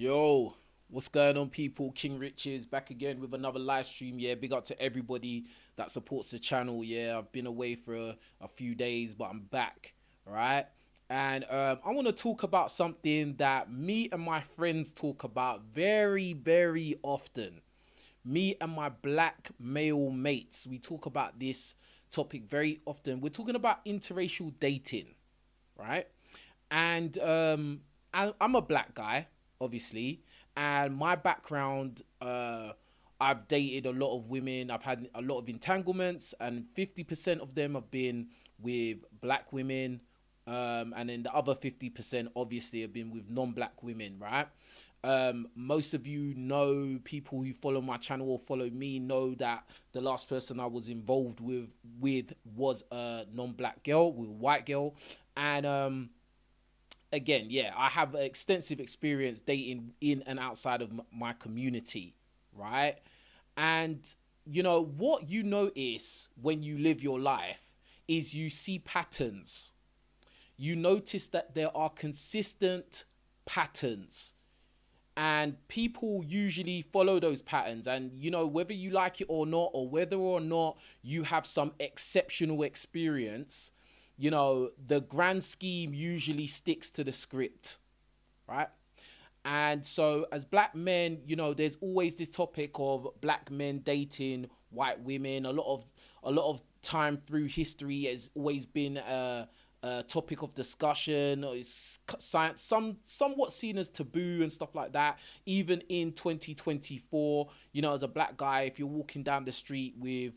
Yo, what's going on, people? King Richez back again with another live stream. Yeah, big up to everybody that supports the channel. Yeah, I've been away for a few days, but I'm back. All right. And I want to talk about something that me and my friends talk about very, very often. Me and my black male mates, we talk about this topic very often. We're talking about interracial dating, right? And I'm a black guy, obviously, and my background, I've dated a lot of women. I've had a lot of entanglements, and 50% of them have been with black women, and then the other 50% obviously have been with non-black women, right? Most of you know, people who follow my channel or follow me know that the last person I was involved with was a non-black girl, with a white girl, and again, yeah, I have extensive experience dating in and outside of my community, right? And you know what you notice when you live your life is you see patterns. You notice that there are consistent patterns, and people usually follow those patterns. And you know, whether you like it or not, or whether or not you have some exceptional experience, you know, the grand scheme usually sticks to the script, right? And so as black men, you know, there's always this topic of black men dating white women. A lot of time through history has always been a topic of discussion. It's somewhat seen as taboo and stuff like that. Even in 2024, you know, as a black guy, if you're walking down the street with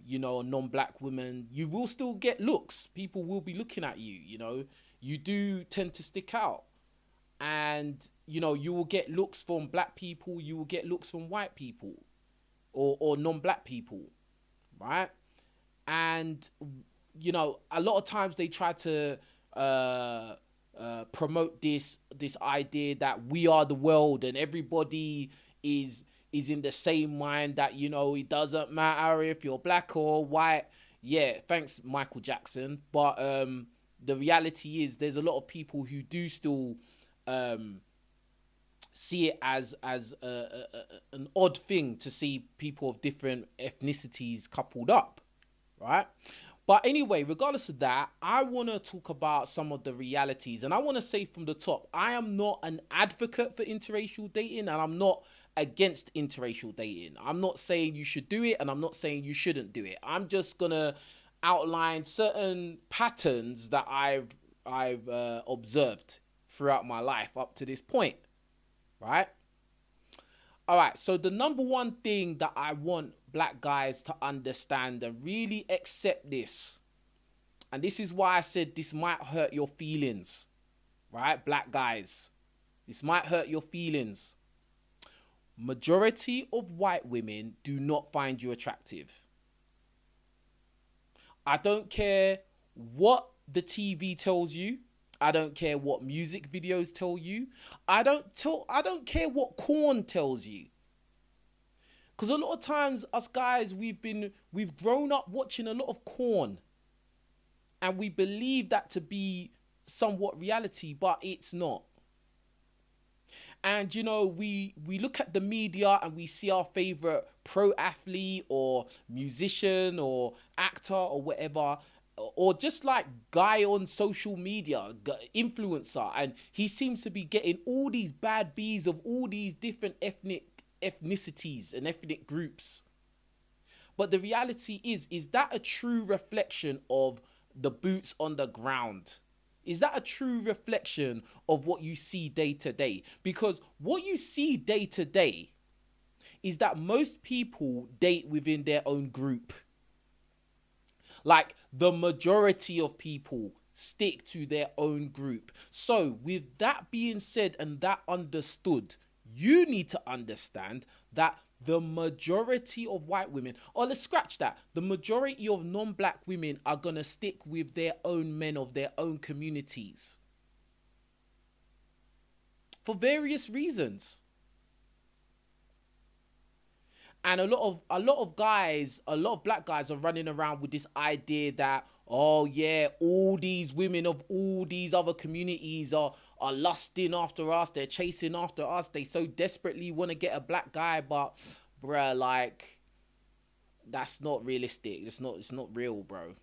you know, a non-black woman, you will still get looks. People will be looking at you. You know, you do tend to stick out, and you know, you will get looks from black people, you will get looks from white people, or non-black people, right? And you know, a lot of times they try to promote this idea that we are the world and everybody is in the same mind, that, you know, it doesn't matter if you're black or white. Yeah, thanks, Michael Jackson. But the reality is there's a lot of people who do still see it as an odd thing to see people of different ethnicities coupled up, right? But anyway, regardless of that, I want to talk about some of the realities. And I want to say from the top, I am not an advocate for interracial dating, and I'm not against interracial dating. I'm not saying you should do it, and I'm not saying you shouldn't do it. I'm just going to outline certain patterns that I've observed throughout my life up to this point, right? All right, so the number one thing that I want black guys to understand and really accept this, and this is why I said this might hurt your feelings, right? Black guys, this might hurt your feelings. Majority of white women do not find you attractive. I don't care what the TV tells you. I don't care what music videos tell you. I don't care what corn tells you. Because a lot of times us guys, we've grown up watching a lot of corn, and we believe that to be somewhat reality, but it's not. And you know, we look at the media and we see our favorite pro athlete or musician or actor or whatever, or just like guy on social media, influencer, and he seems to be getting all these bad B's of all these different ethnicities and ethnic groups. But the reality is that a true reflection of the boots on the ground? Is that a true reflection of what you see day to day? Because what you see day to day is that most people date within their own group. Like, the majority of people stick to their own group. So with that being said and that understood, you need to understand that the majority of white women, or let's scratch that, the majority of non-black women are going to stick with their own men of their own communities for various reasons. And a lot of guys, a lot of black guys are running around with this idea that, oh yeah, all these women of all these other communities are are lusting after us. They're chasing after us. They so desperately want to get a black guy, but bruh, like, that's not realistic. It's not real, bro.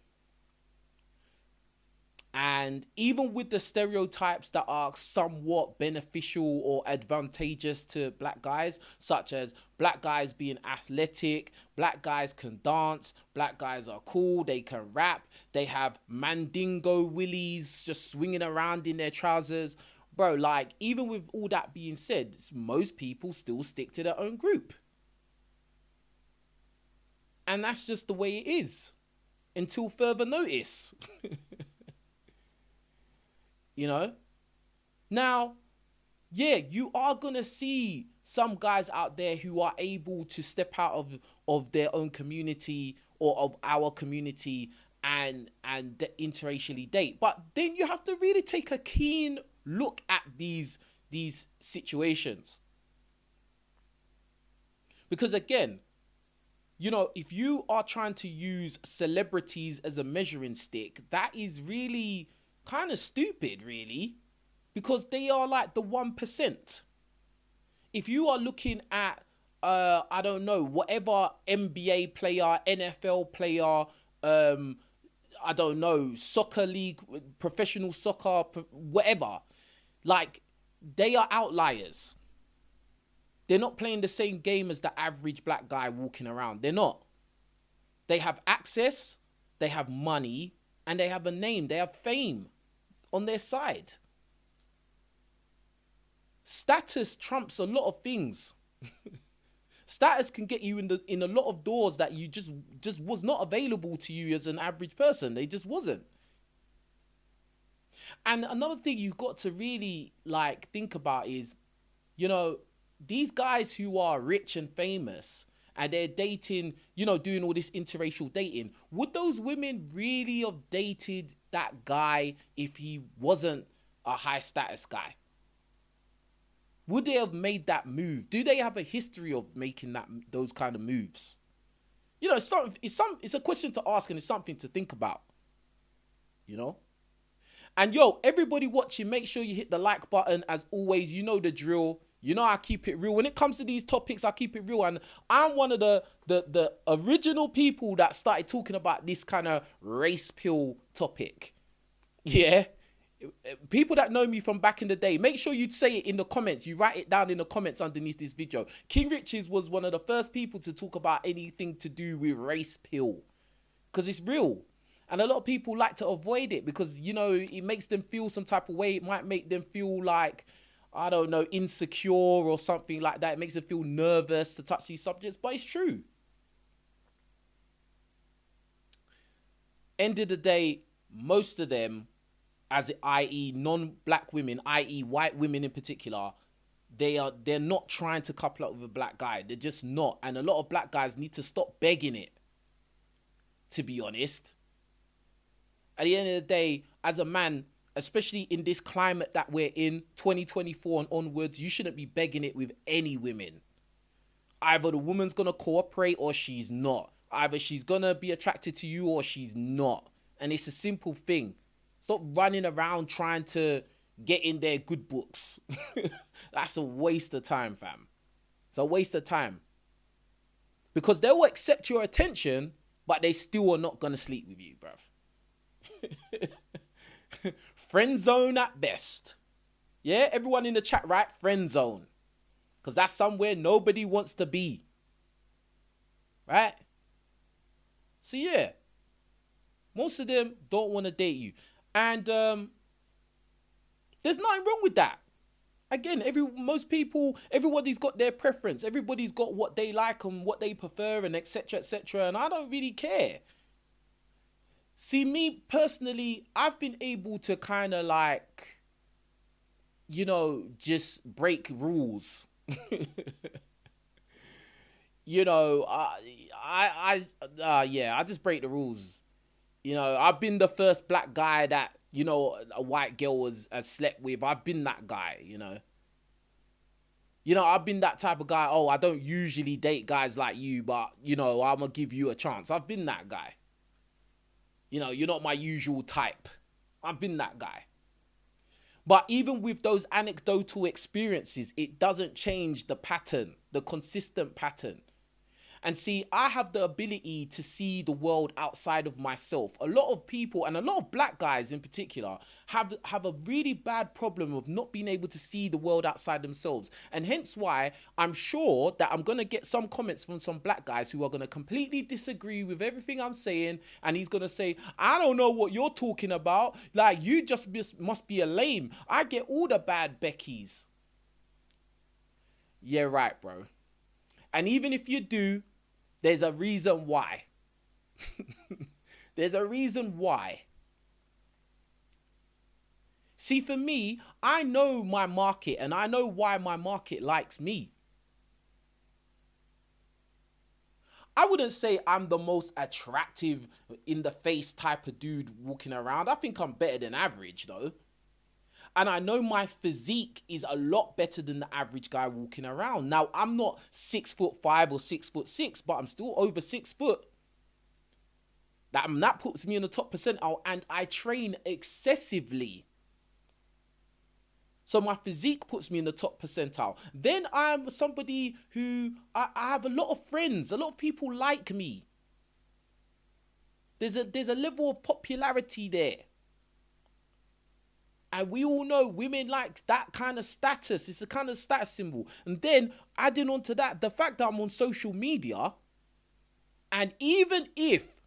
And even with the stereotypes that are somewhat beneficial or advantageous to black guys, such as black guys being athletic, black guys can dance, black guys are cool, they can rap, they have mandingo willies just swinging around in their trousers. Bro, like, even with all that being said, most people still stick to their own group. And that's just the way it is until further notice. You know? Now, yeah, you are going to see some guys out there who are able to step out of their own community or of our community and interracially date. But then you have to really take a keen look at these situations. Because again, you know, if you are trying to use celebrities as a measuring stick, that is really kind of stupid, really, because they are like the 1%. If you are looking at, I don't know, whatever NBA player, NFL player, I don't know, soccer league, professional soccer, whatever, like, they are outliers. They're not playing the same game as the average black guy walking around. They're not. They have access, they have money, and they have a name, they have fame on their side. Status trumps a lot of things. Status can get you in a lot of doors that you just was not available to you as an average person. They just wasn't. And another thing you've got to really like think about is, you know, these guys who are rich and famous and they're dating, you know, doing all this interracial dating, would those women really have dated that guy if he wasn't a high status guy? Would they have made that move? Do they have a history of making those kind of moves? You know, it's a question to ask and it's something to think about, you know? And yo, everybody watching, make sure you hit the like button. As always, you know the drill. You know I keep it real. When it comes to these topics, I keep it real. And I'm one of the original people that started talking about this kind of race pill topic. Yeah. People that know me from back in the day, make sure you say it in the comments. You write it down in the comments underneath this video. King Richez was one of the first people to talk about anything to do with race pill. Because it's real. And a lot of people like to avoid it because, you know, it makes them feel some type of way. It might make them feel like, I don't know, insecure or something like that. It makes them feel nervous to touch these subjects, but it's true. End of the day, most of them, i.e. non-black women, i.e. white women in particular, they're not trying to couple up with a black guy. They're just not. And a lot of black guys need to stop begging it, to be honest. At the end of the day, as a man, especially in this climate that we're in, 2024 and onwards, you shouldn't be begging it with any women. Either the woman's going to cooperate or she's not. Either she's going to be attracted to you or she's not. And it's a simple thing. Stop running around trying to get in their good books. That's a waste of time, fam. It's a waste of time. Because they will accept your attention, but they still are not going to sleep with you, bruv. Friend zone at best. Yeah, everyone in the chat, right? Friend zone. Because that's somewhere nobody wants to be. Right? So yeah, most of them don't want to date you. And there's nothing wrong with that. Again, everybody's got their preference. Everybody's got what they like and what they prefer and etc. etc. And I don't really care. See, me personally, I've been able to kind of like, you know, just break rules. You know, yeah, I just break the rules. You know, I've been the first black guy that, you know, a white girl has slept with. I've been that guy, you know. You know, I've been that type of guy. Oh, I don't usually date guys like you, but, you know, I'm going to give you a chance. I've been that guy. You know, you're not my usual type. I've been that guy. But even with those anecdotal experiences, it doesn't change the pattern, the consistent pattern. And see, I have the ability to see the world outside of myself. A lot of people, and a lot of black guys in particular, have a really bad problem of not being able to see the world outside themselves. And hence why I'm sure that I'm going to get some comments from some black guys who are going to completely disagree with everything I'm saying. And he's going to say, I don't know what you're talking about. Like, you just must be a lame. I get all the bad Beckys. Yeah, right, bro. And even if you do, there's a reason why. There's a reason why. See, for me, I know my market and I know why my market likes me. I wouldn't say I'm the most attractive in the face type of dude walking around. I think I'm better than average though. And I know my physique is a lot better than the average guy walking around. Now, I'm not 6'5" or 6'6", but I'm still over 6 foot. That puts me in the top percentile, and I train excessively. So my physique puts me in the top percentile. Then I'm somebody who, I have a lot of friends. A lot of people like me. There's a level of popularity there. And we all know women like that kind of status. It's a kind of status symbol. And then adding on to that, the fact that I'm on social media, and even if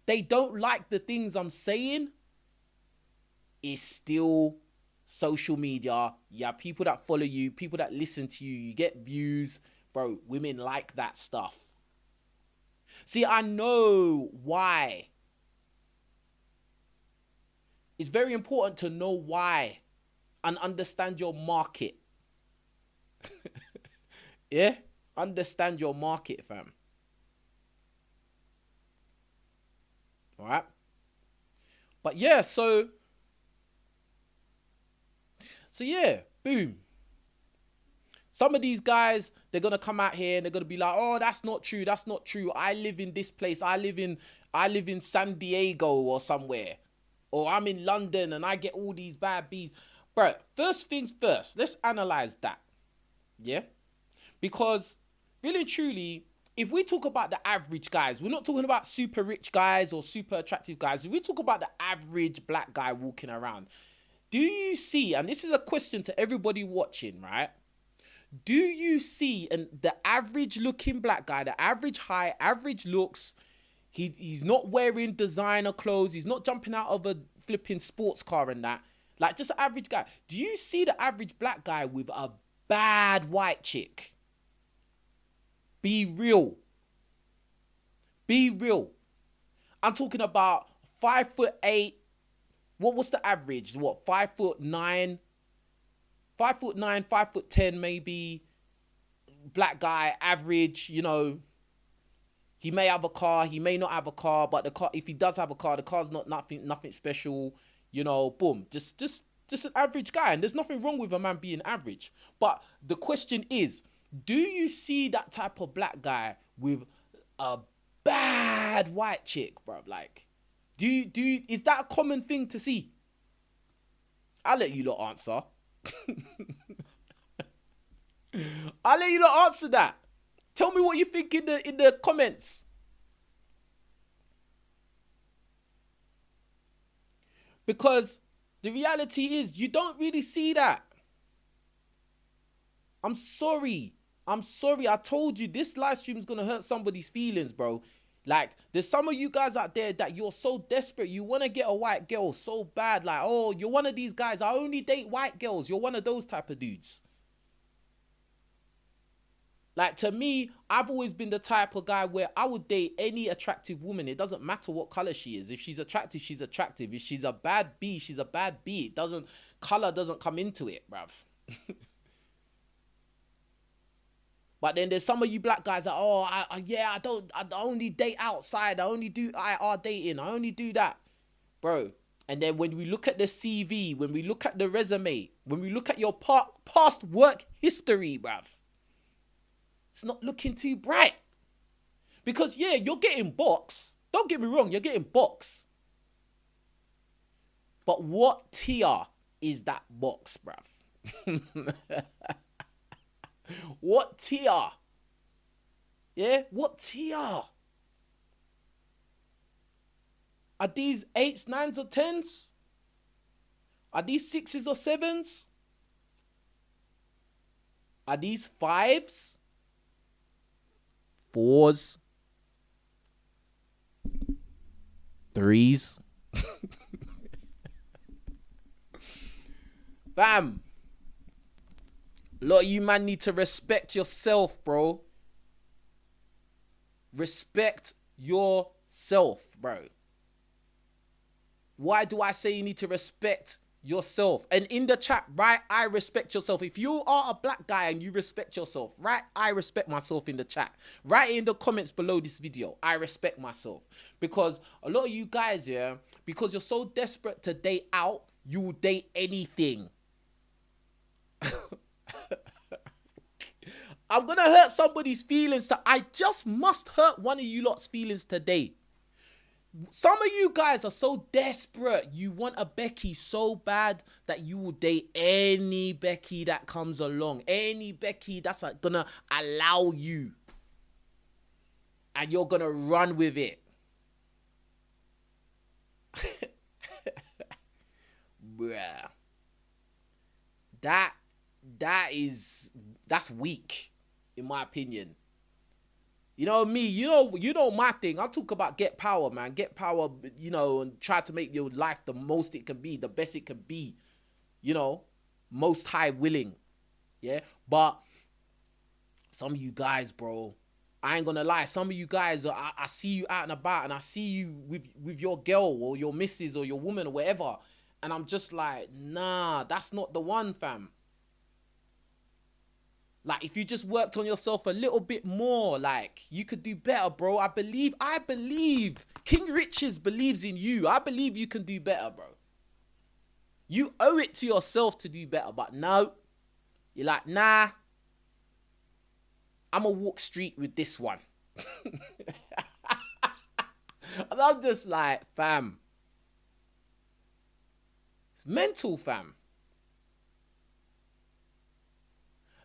they don't like the things I'm saying, it's still social media. You have people that follow you, people that listen to you, you get views. Bro, women like that stuff. See, I know why. It's very important to know why and understand your market. Yeah? Understand your market, fam. All right? But yeah, so yeah, boom. Some of these guys, they're going to come out here and they're going to be like, oh, that's not true. That's not true. I live in this place. I live in San Diego or somewhere. Or I'm in London and I get all these bad bees. Bro, first things first, let's analyze that. Yeah? Because really and truly, if we talk about the average guys, we're not talking about super rich guys or super attractive guys. If we talk about the average black guy walking around, do you see, and this is a question to everybody watching, right? Do you see the average looking black guy, the average height, average looks, he's not wearing designer clothes, he's not jumping out of a flipping sports car and that, like just an average guy. Do you see the average black guy with a bad white chick? Be real. Be real. I'm talking about 5'8". What's the average? What, 5'9"? 5'9", 5'10" maybe. Black guy, average, you know. He may have a car, he may not have a car, but the car, if he does have a car, the car's not nothing special, you know, boom. Just an average guy. And there's nothing wrong with a man being average. But the question is, do you see that type of black guy with a bad white chick, bro? Like, is that a common thing to see? I'll let you lot answer. I'll let you lot answer that. Tell me what you think in the comments. Because the reality is you don't really see that. I'm sorry. I told you this live stream is going to hurt somebody's feelings, bro. Like, there's some of you guys out there that you're so desperate. You want to get a white girl so bad. Like, oh, you're one of these guys. I only date white girls. You're one of those type of dudes. Like, to me, I've always been the type of guy where I would date any attractive woman. It doesn't matter what color she is. If she's attractive, she's attractive. If she's a bad B, she's a bad B. Color doesn't come into it, bruv. But then there's some of you black guys that, oh, I only date outside. I only do IR dating. I only do that. Bro. And then when we look at the CV, when we look at the resume, when we look at your past work history, bruv, it's not looking too bright. Because, yeah, you're getting box. Don't get me wrong, you're getting box. But what tier is that box, bruv? What tier? Yeah, what tier? Are these 8s, 9s, or 10s? Are these 6s or 7s? Are these 5s? 4s? 3s? Fam. A lot of you man need to respect yourself, bro. Respect yourself, bro. Why do I say you need to respect yourself? And in the chat, right, I respect yourself. If you are a black guy and you respect yourself, right, I respect myself in the chat. Write it in the comments below this video. I respect myself. Because a lot of you guys, yeah, because you're so desperate to date out, you will date anything. I'm gonna hurt somebody's feelings. So I just must hurt one of you lot's feelings today. Some of you guys are so desperate. You want a Becky so bad that you will date any Becky that comes along. Any Becky that's gonna allow you. And you're gonna run with it. Bruh. That's weak, in my opinion. You know me, you know my thing. I talk about get power, man. Get power, you know, and try to make your life the most it can be, the best it can be. You know, most high willing. Yeah. But some of you guys, bro, I ain't gonna lie. Some of you guys, I see you out and about and I see you with your girl or your missus or your woman or whatever. And I'm just like, nah, that's not the one, fam. Like, if you just worked on yourself a little bit more, like, you could do better, bro. I believe, King Richez believes in you. I believe you can do better, bro. You owe it to yourself to do better, but no. You're like, nah. I'm going to walk street with this one. And I'm just like, fam. It's mental, fam.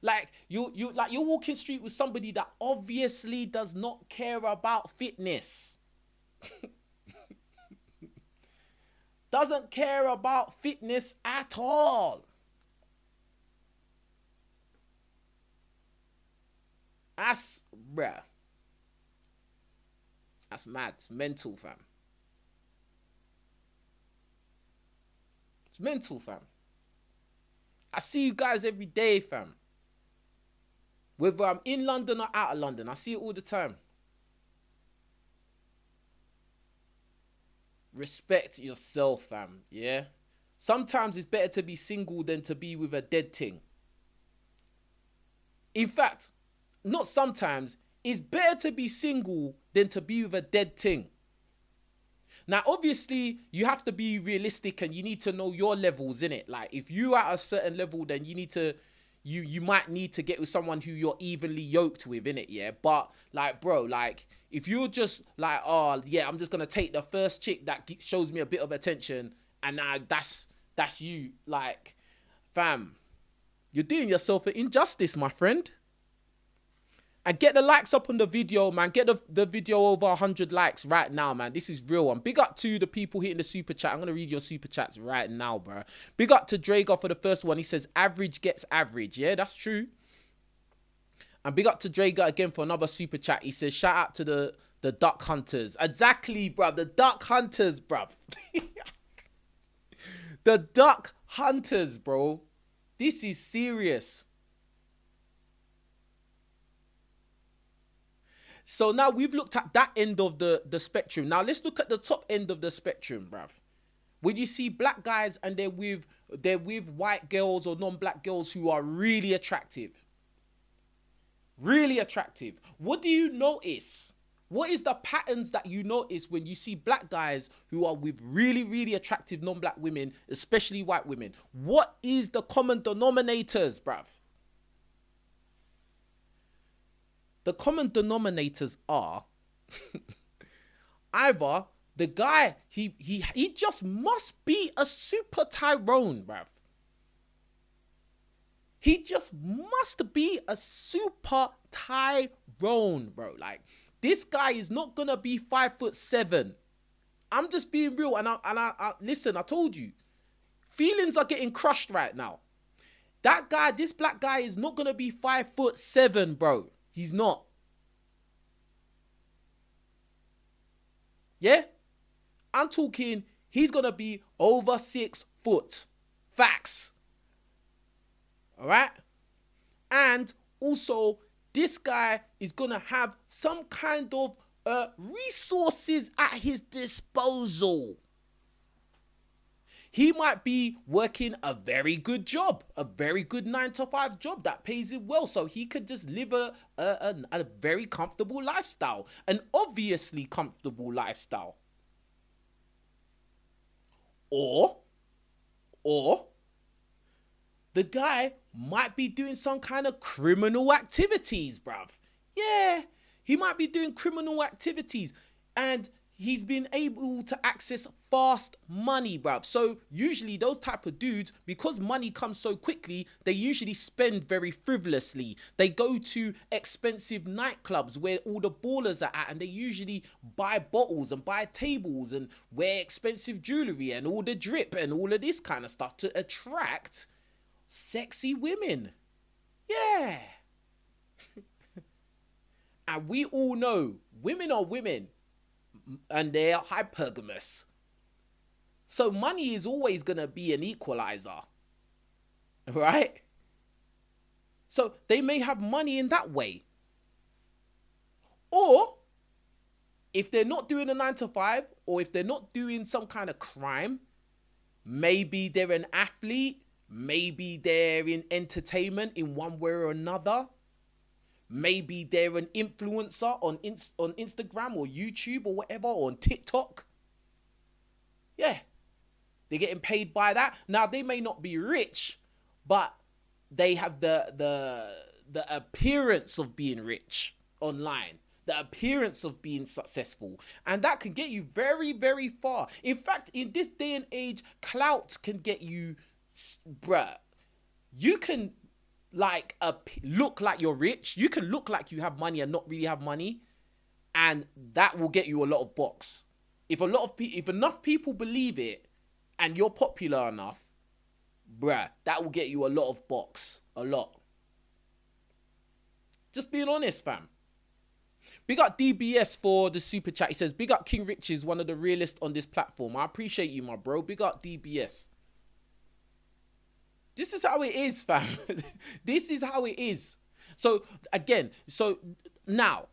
Like you're walking street with somebody that obviously does not care about fitness. Doesn't care about fitness at all. That's, bruh. That's mad. It's mental, fam. It's mental, fam. I see you guys every day, fam. Whether I'm in London or out of London, I see it all the time. Respect yourself, fam, yeah? Sometimes it's better to be single than to be with a dead thing. In fact, not sometimes, it's better to be single than to be with a dead thing. Now, obviously, you have to be realistic and you need to know your levels, innit? Like, if you're at a certain level, then you need to... You might need to get with someone who you're evenly yoked with, innit, yeah? But, like, bro, like, if you're just like, oh, yeah, I'm just going to take the first chick that shows me a bit of attention and that's you, like, fam, you're doing yourself an injustice, my friend. And get the likes up on the video, man. Get the video over 100 likes right now, man. This is real one. Big up to the people hitting the super chat. I'm going to read your super chats right now, bro. Big up to Drago for the first one. He says, average gets average. Yeah, that's true. And big up to Drago again for another super chat. He says, shout out to the duck hunters. Exactly, bro. The duck hunters, bro. The duck hunters, bro. This is serious. So now we've looked at that end of the spectrum. Now let's look at the top end of the spectrum, bruv. When you see black guys and they're with white girls or non-black girls who are really attractive. Really attractive. What do you notice? What is the patterns that you notice when you see black guys who are with really, really attractive non-black women, especially white women? What is the common denominators, bruv? The common denominators are either the guy, he just must be a super Tyrone, bruv. He just must be a super Tyrone, bro. Like, this guy is not gonna be 5'7". I'm just being real, and I listen. I told you, feelings are getting crushed right now. That guy, this black guy, is not gonna be 5'7", bro. He's not. Yeah, I'm talking. He's gonna be over 6 foot. Facts. All right, and also this guy is gonna have some kind of resources at his disposal. He might be working a very good job, a very good 9-to-5 job that pays him well, so he could just live a very comfortable lifestyle, an obviously comfortable lifestyle. Or the guy might be doing some kind of criminal activities, bruv. Yeah, he might be doing criminal activities, and he's been able to access fast money, bruv. So usually those type of dudes, because money comes so quickly, they usually spend very frivolously. They go to expensive nightclubs where all the ballers are at, and they usually buy bottles and buy tables and wear expensive jewelry and all the drip and all of this kind of stuff to attract sexy women. Yeah. And we all know women are women, and they're hypergamous. So money is always going to be an equalizer. Right? So they may have money in that way. Or if they're not doing a 9-to-5, or if they're not doing some kind of crime, maybe they're an athlete, maybe they're in entertainment in one way or another. Maybe they're an influencer on Instagram or YouTube or whatever, or on TikTok. Yeah, they're getting paid by that. Now, they may not be rich, but they have the appearance of being rich online, the appearance of being successful, and that can get you very, very far. In fact, in this day and age, clout can get you, bruh. You can look like you're rich. You can look like you have money and not really have money, and that will get you a lot of box. If enough people believe it, and you're popular enough, bruh, that will get you a lot of box. A lot. Just being honest, fam. Big up DBS for the super chat. He says, big up King Richez, one of the realest on this platform. I appreciate you, my bro. Big up DBS. This is how it is, fam. This is how it is. So, again, now,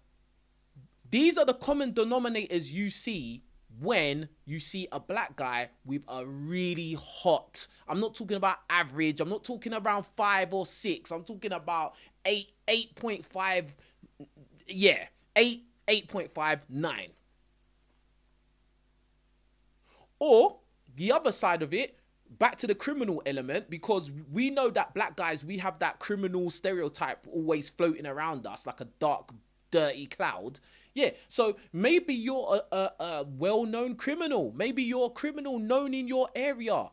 these are the common denominators you see when you see a black guy with a really hot, I'm not talking about average, I'm not talking around 5 or 6, I'm talking about 8.5, yeah, 8.5, 9. Or, the other side of it, back to the criminal element, because we know that black guys, we have that criminal stereotype always floating around us like a dark, dirty cloud. Yeah, so maybe you're a well-known criminal. Maybe you're a criminal known in your area.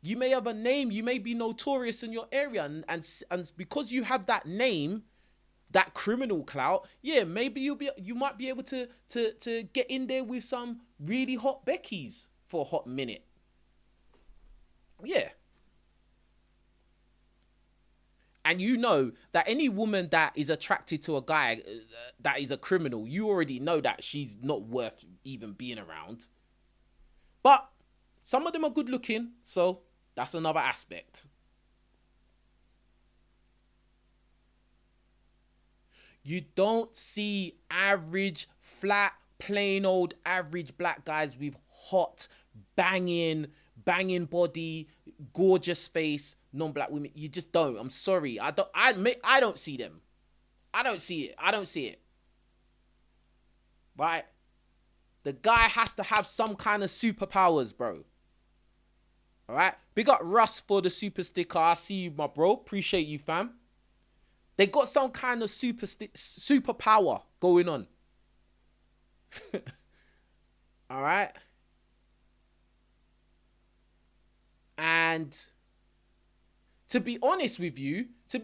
You may have a name. You may be notorious in your area. And because you have that name, that criminal clout, yeah, maybe you might be able to get in there with some really hot Beckys for a hot minute. Yeah. And you know that any woman that is attracted to a guy that is a criminal, you already know that she's not worth even being around. But some of them are good looking, so that's another aspect. You don't see average, flat, plain old average black guys with hot, banging body, gorgeous face, non-black women. You just don't. I'm sorry. I don't see them. I don't see it. Right? The guy has to have some kind of superpowers, bro. All right? Big up Russ for the super sticker. I see you, my bro. Appreciate you, fam. They got some kind of superpower going on. All right? And to be honest with you, to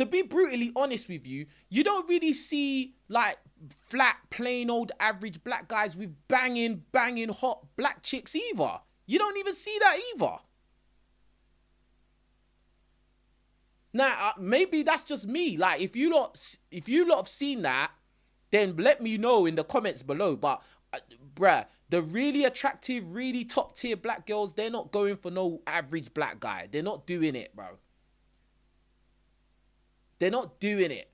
be brutally honest with you, you don't really see like flat, plain old average black guys with banging hot black chicks either. You don't even see that either. Now, maybe that's just me. Like, if you lot have seen that, then let me know in the comments below. But, bruh, the really attractive, really top tier black girls, they're not going for no average black guy. They're not doing it, bro. They're not doing it.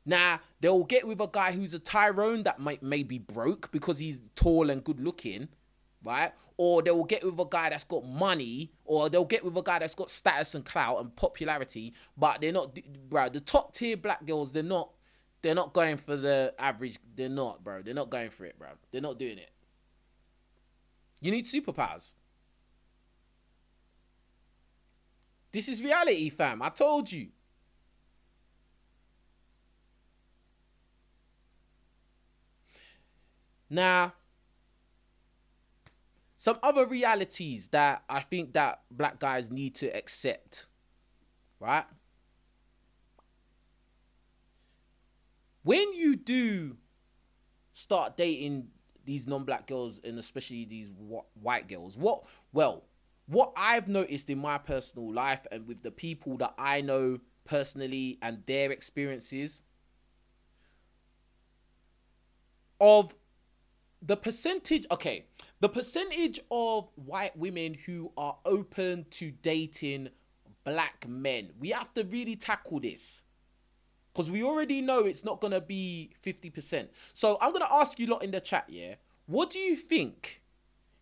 Now, they'll get with a guy who's a Tyrone that may be broke because he's tall and good looking, right? Or they will get with a guy that's got money, or they'll get with a guy that's got status and clout and popularity, but they're not, bro. The top tier black girls, they're not going for the average. They're not, bro. They're not going for it, bro. They're not doing it. You need superpowers. This is reality, fam. I told you. Now, some other realities that I think that black guys need to accept, right? When you do start dating these non-black girls, and especially these white girls, what I've noticed in my personal life and with the people that I know personally and their experiences of the percentage, okay, the percentage of white women who are open to dating black men, we have to really tackle this. Because we already know it's not going to be 50%. So I'm going to ask you lot in the chat, yeah? What do you think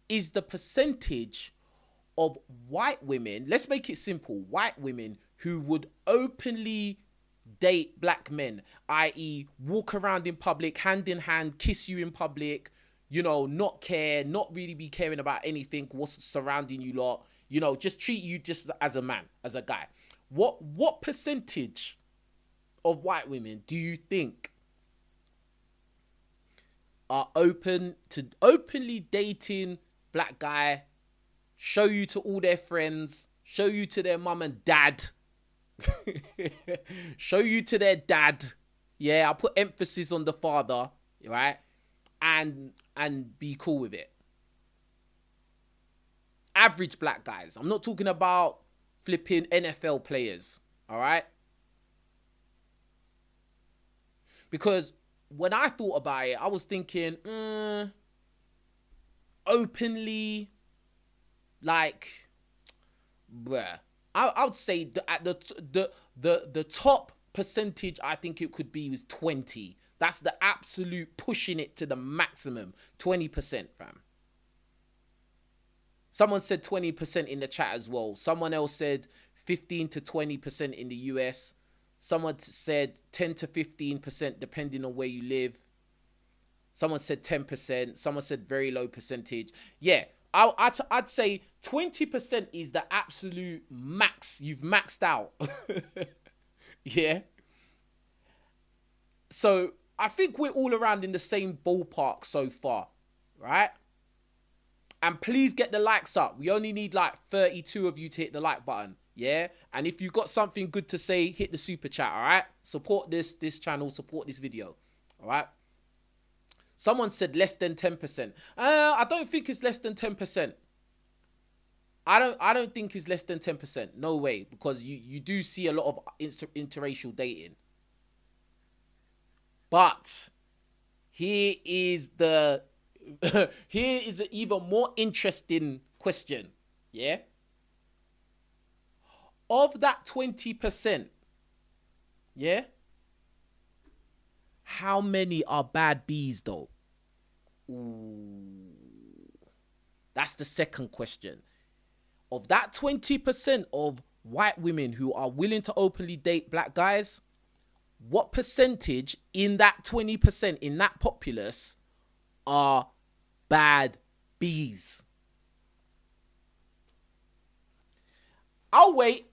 is the percentage of white women, let's make it simple, white women who would openly date black men, i.e. walk around in public, hand in hand, kiss you in public, you know, not care, not really be caring about anything, what's surrounding you lot, you know, just treat you just as a man, as a guy. What percentage of white women do you think are open to openly dating black guy, show you to all their friends, show you to their mum and dad, show you to their dad, yeah, I'll put emphasis on the father, right, and be cool with it? Average black guys. I'm not talking about flipping NFL players, all right? Because when I thought about it, I was thinking, openly, like, bruh, I would say the top percentage I think it could be was 20. That's the absolute pushing it to the maximum, 20%, fam. Someone said 20% in the chat as well. Someone else said 15 to 20% in the US. Someone said 10 to 15% depending on where you live. Someone said 10%. Someone said very low percentage. Yeah, I'd say 20% is the absolute max. You've maxed out. Yeah. So I think we're all around in the same ballpark so far, right? And please get the likes up. We only need like 32 of you to hit the like button. Yeah, and if you've got something good to say, hit the super chat, all right? Support this channel, support this video, all right? Someone said less than 10%. I don't think it's less than 10%. I don't think it's less than 10%. No way, because you do see a lot of interracial dating. But here is the here is an even more interesting question, yeah? Of that 20%, yeah, how many are bad bees though? Ooh, that's the second question. Of that 20% of white women who are willing to openly date black guys, what percentage in that 20%, in that populace, are bad bees? I'll wait.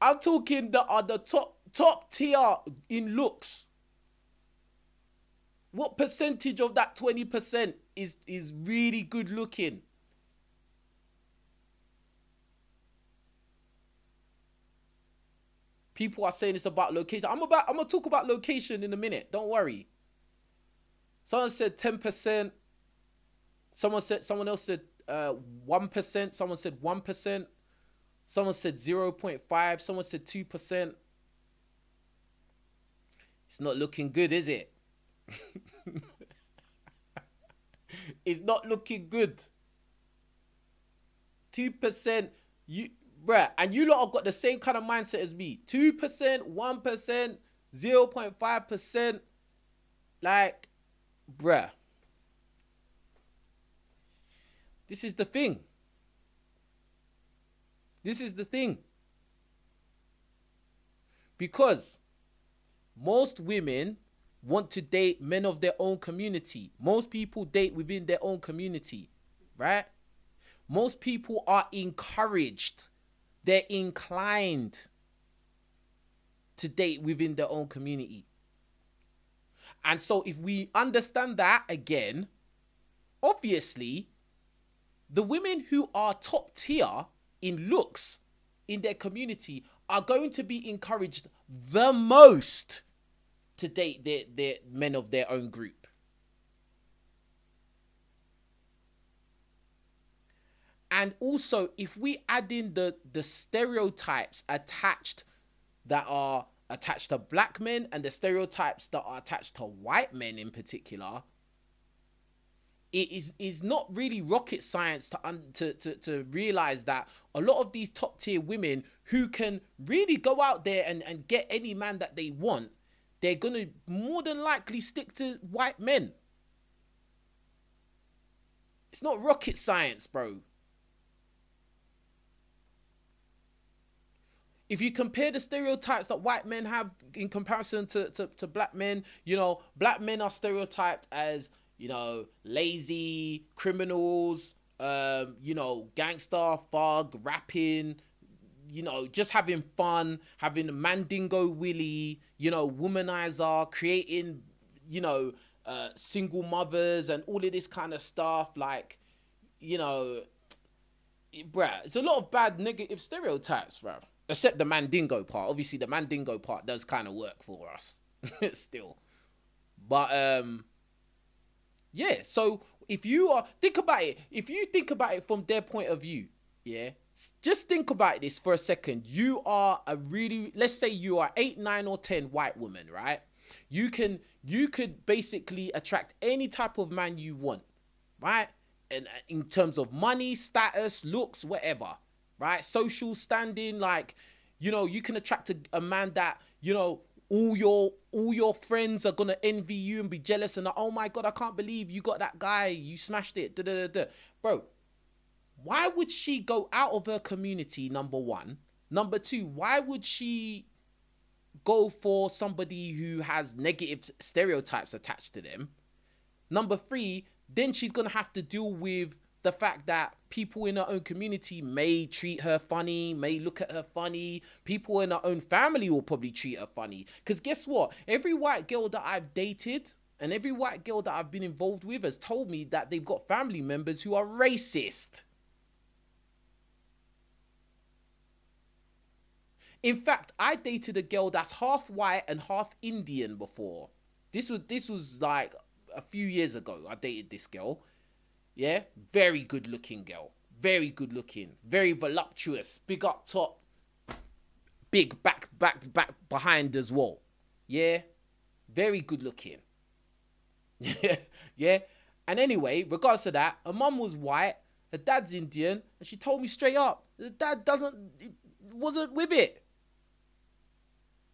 I'm talking the top tier in looks. What percentage of that 20% is really good looking? People are saying it's about location. I'm gonna talk about location in a minute. Don't worry. Someone said 10%. Someone else said 1%. Someone said 1%. Someone said 0.5. Someone said 2%. It's not looking good, is it? It's not looking good. 2%. Bruh, and you lot have got the same kind of mindset as me. 2%, 1%, 0.5%. Like, bruh. This is the thing. This is the thing. Because most women want to date men of their own community. Most people date within their own community, right? Most people are encouraged. They're inclined to date within their own community. And so if we understand that again, obviously, the women who are top tier in looks in their community are going to be encouraged the most to date their men of their own group. And also, if we add in the stereotypes that are attached to black men and the stereotypes that are attached to white men in particular, it is not really rocket science to realize that a lot of these top tier women who can really go out there and get any man that they want, they're going to more than likely stick to white men. It's not rocket science, bro. If you compare the stereotypes that white men have in comparison to black men, you know, black men are stereotyped as, you know, lazy, criminals, you know, gangster, thug, rapping, you know, just having fun, having a mandingo willy, you know, womanizer, creating, you know, single mothers and all of this kind of stuff. Like, you know, bruh, it's a lot of bad negative stereotypes, bruh. Except the mandingo part. Obviously, the mandingo part does kind of work for us still. But, yeah, so if you are, think about it. If you think about it from their point of view, yeah, just think about this for a second. You are a really, let's say you are 8, 9, or 10 white woman, right? You could basically attract any type of man you want, right? And in terms of money, status, looks, whatever, right? Social standing, like, you know, you can attract a man that, you know, all your friends are gonna envy you and be jealous and like, oh my god, I can't believe you got that guy, you smashed it, da, da, da, da. Bro, why would she go out of her community? Number one. Number two, why would she go for somebody who has negative stereotypes attached to them? Number three, then she's gonna have to deal with the fact that people in her own community may treat her funny, may look at her funny. People in her own family will probably treat her funny. Because guess what? Every white girl that I've dated and every white girl that I've been involved with has told me that they've got family members who are racist. In fact, I dated a girl that's half white and half Indian before. This was like a few years ago. I dated this girl. Yeah, very good looking girl. Very good looking. Very voluptuous. Big up top. Big back behind as well. Yeah, very good looking. Yeah. And anyway, regardless of that, her mum was white, her dad's Indian, and she told me straight up, the dad wasn't with it.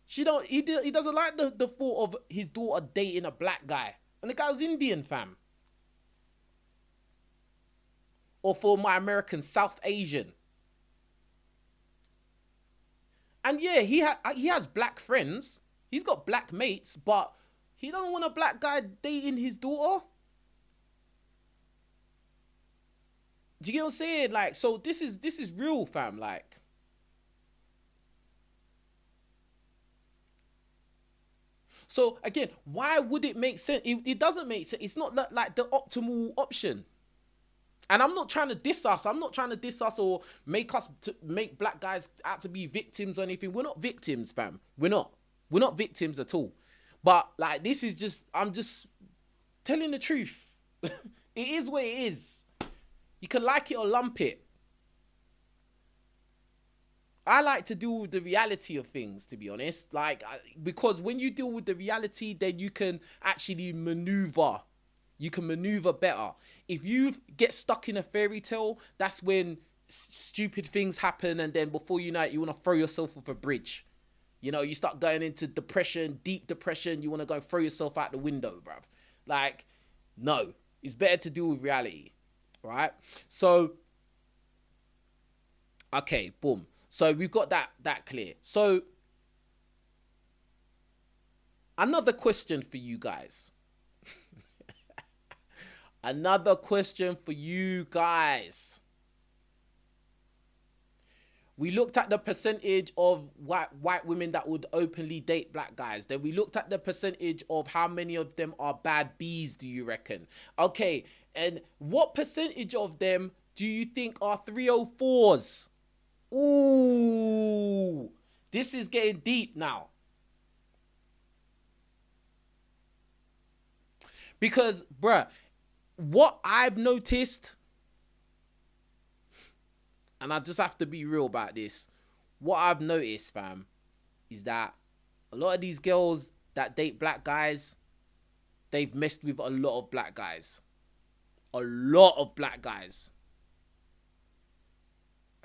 He doesn't like the thought of his daughter dating a black guy. And the guy was Indian, fam. Or for my American, South Asian. And yeah, he has black friends. He's got black mates, but he doesn't want a black guy dating his daughter. Do you get what I'm saying? Like, so this is real, fam. Like, so again, why would it make sense? It doesn't make sense. It's not like the optimal option. And I'm not trying to diss us. I'm not trying to diss us or make black guys out to be victims or anything. We're not victims, fam. We're not. We're not victims at all. But like, this is just, I'm just telling the truth. It is what it is. You can like it or lump it. I like to deal with the reality of things, to be honest. Like, because when you deal with the reality, then you can actually maneuver. You can maneuver better. If you get stuck in a fairy tale, that's when stupid things happen, and then before you know it, you want to throw yourself off a bridge. You know, you start going into depression, deep depression. You want to go throw yourself out the window, bruv. Like, no. It's better to deal with reality, right? So, okay, boom. So we've got that clear. So, another question for you guys. Another question for you guys. We looked at the percentage of white women that would openly date black guys. Then we looked at the percentage of how many of them are bad bees, do you reckon? Okay, and what percentage of them do you think are 304s? Ooh, this is getting deep now. Because, bruh, what I've noticed, and I just have to be real about this, what I've noticed, fam, is that a lot of these girls that date black guys, they've messed with a lot of black guys. A lot of black guys.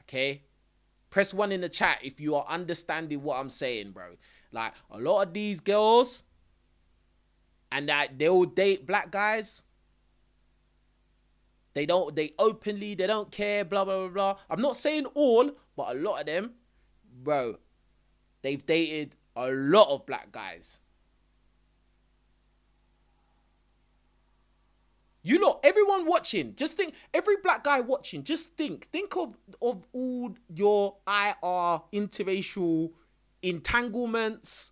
Okay? Press 1 in the chat if you are understanding what I'm saying, bro. Like, a lot of these girls, and that they'll date black guys, they openly, they don't care, blah, blah, blah, blah. I'm not saying all, but a lot of them, bro, they've dated a lot of black guys. You lot, everyone watching, just think, every black guy watching, just think of all your IR interracial entanglements,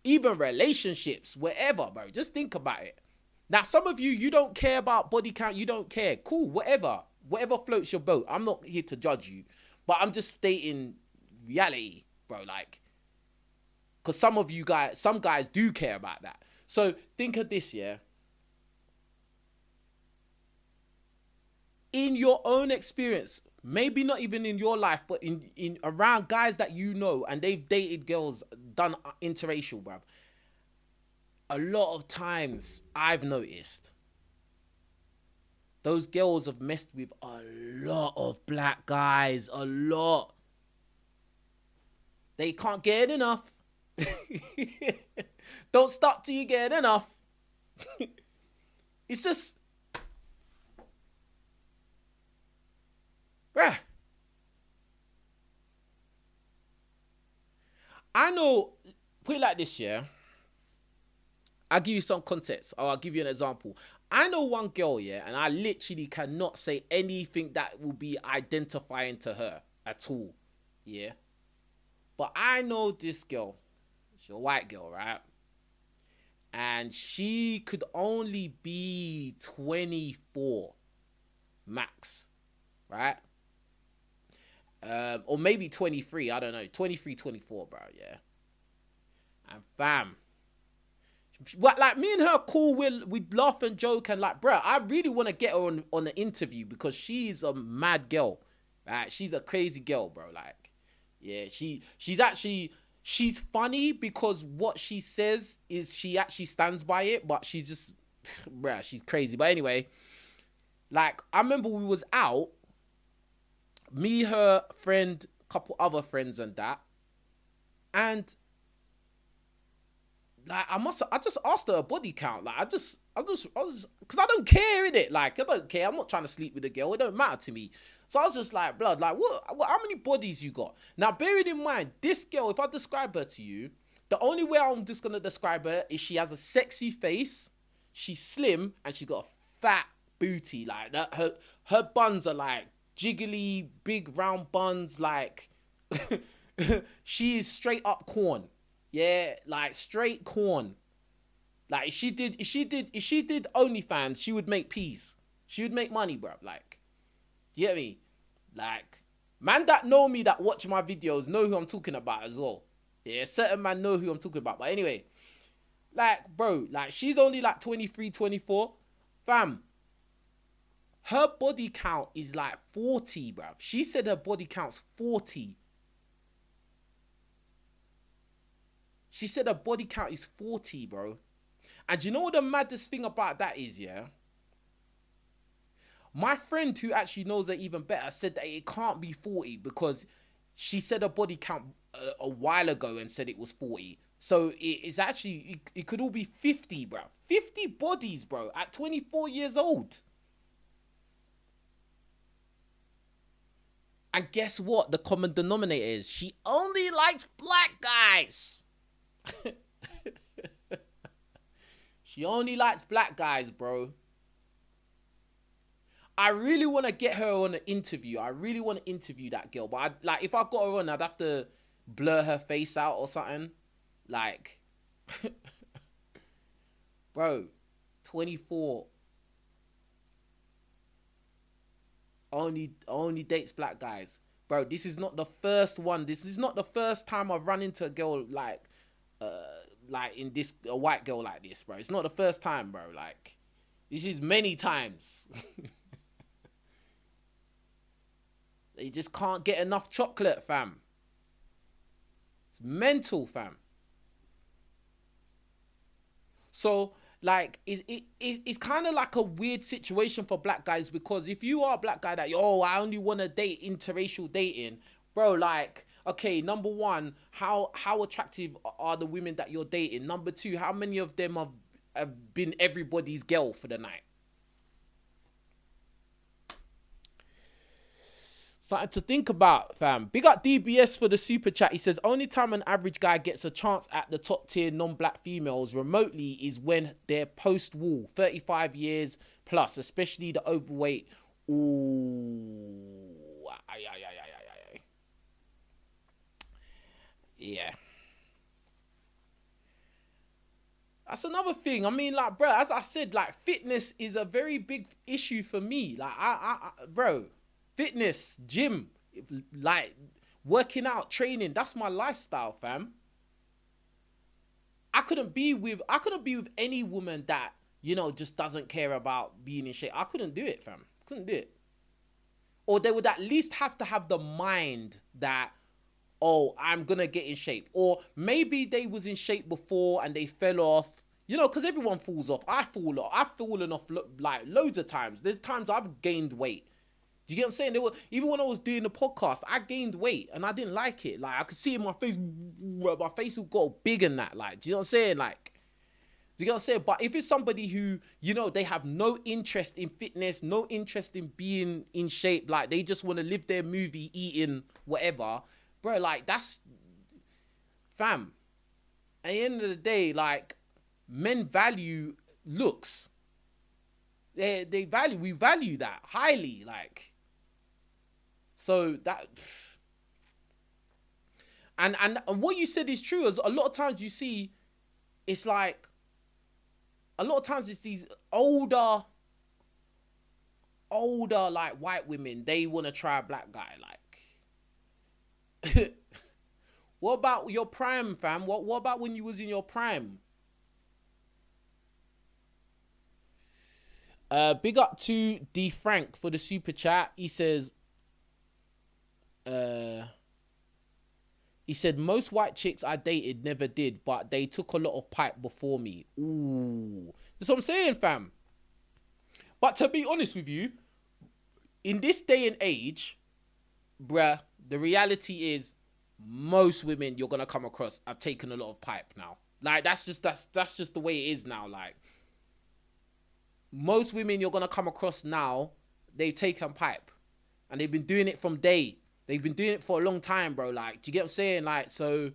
even relationships, wherever, bro. Just think about it. Now, some of you, you don't care about body count. You don't care. Cool, whatever. Whatever floats your boat. I'm not here to judge you. But I'm just stating reality, bro. Like, because some guys do care about that. So think of this, yeah. In your own experience, maybe not even in your life, but in around guys that you know, and they've dated girls, done interracial, bruv. A lot of times I've noticed those girls have messed with a lot of black guys, a lot. They can't get enough. Don't stop till you get enough. It's just, bruh. I know, put it like this, yeah. I'll give you some context, or I'll give you an example. I know one girl, yeah, and I literally cannot say anything that will be identifying to her at all, yeah. But I know this girl, she's a white girl, right? And she could only be 24 max, right? Or maybe 23, I don't know. 23, 24, bro, yeah. And fam, what, like, me and her cool, we'd laugh and joke, and like, bro, I really want to get her on an interview because she's a mad girl, right? She's a crazy girl, bro. Like, yeah, she's funny because what she says is she actually stands by it, but she's just, bro, she's crazy. But anyway, like, I remember we was out, me, her friend, couple other friends and that, and like, I just asked her a body count. Like, I was, because I don't care, innit? Like, I don't care. I'm not trying to sleep with a girl. It don't matter to me. So I was just like, blood, like, what, how many bodies you got? Now, bearing in mind, this girl, if I describe her to you, the only way I'm just going to describe her is she has a sexy face, she's slim, and she's got a fat booty. Like, that, her buns are like jiggly, big round buns. Like, she is straight up corn. Yeah, like straight corn. Like, if she did OnlyFans, she would make peas. She would make money, bro. Like, Do you get me? Like, man that know me, that watch my videos, know who I'm talking about as well. Yeah, certain man know who I'm talking about. But anyway, like, bro, like, she's only like 23, 24. Fam, her body count is like 40, bruv. She said her body count's 40. She said her body count is 40, bro. And you know what the maddest thing about that is, yeah? My friend who actually knows her even better said that it can't be 40 because she said her body count a while ago and said it was 40. So it's actually, it could all be 50, bro. 50 bodies, bro, at 24 years old. And guess what? The common denominator is she only likes black guys. She only likes black guys, bro. I really want to get her on an interview. I really want to interview that girl. But like, if I got her on, I'd have to blur her face out or something. Like, bro, 24. Only dates black guys. Bro, this is not the first one. This is not the first time I've run into a girl like in this, a white girl like this, bro. It's not the first time, bro. Like, this is many times. They just can't get enough chocolate, fam. It's mental, fam. So, like, it's kind of like a weird situation for black guys, because if you are a black guy that, oh, I only want to date interracial dating, bro, like, okay, number one, how attractive are the women that you're dating? Number two, how many of them have been everybody's girl for the night? Something to think about, fam. Big up DBS for the super chat. He says, only time an average guy gets a chance at the top tier non-black females remotely is when they're post-wall, 35 years plus, especially the overweight. Ooh. Yeah. That's another thing. I mean, like, bro, as I said, like, fitness is a very big issue for me. Like, bro, fitness, gym, like, working out, training, that's my lifestyle, fam. I couldn't be with any woman that, you know, just doesn't care about being in shape. I couldn't do it, fam. Couldn't do it. Or they would at least have to have the mind that, oh, I'm gonna get in shape. Or maybe they was in shape before and they fell off. You know, because everyone falls off. I fall off. I've fallen off like loads of times. There's times I've gained weight. Do you get what I'm saying? Even when I was doing the podcast, I gained weight and I didn't like it. Like, I could see in my face would go big and that. Like, do you know what I'm saying? Like, do you get what I'm saying? But if it's somebody who, you know, they have no interest in fitness, no interest in being in shape, like, they just want to live their movie, eating whatever, bro, like, that's, fam, at the end of the day, like, men value looks. We value that highly, like. So that, and what you said is true. As a lot of times you see, it's like, a lot of times it's these older like white women, they want to try a black guy. Like, what about your prime, fam? What about when you was in your prime? Big up to D Frank for the super chat. He says, he said, most white chicks I dated never did, but they took a lot of pipe before me. Ooh. That's what I'm saying, fam. But to be honest with you, in this day and age, bruh, the reality is most women you're going to come across have taken a lot of pipe now. Like, that's just the way it is now. Like, most women you're going to come across now, they've taken pipe. And they've been doing it from day. They've been doing it for a long time, bro. Like, do you get what I'm saying? Like, so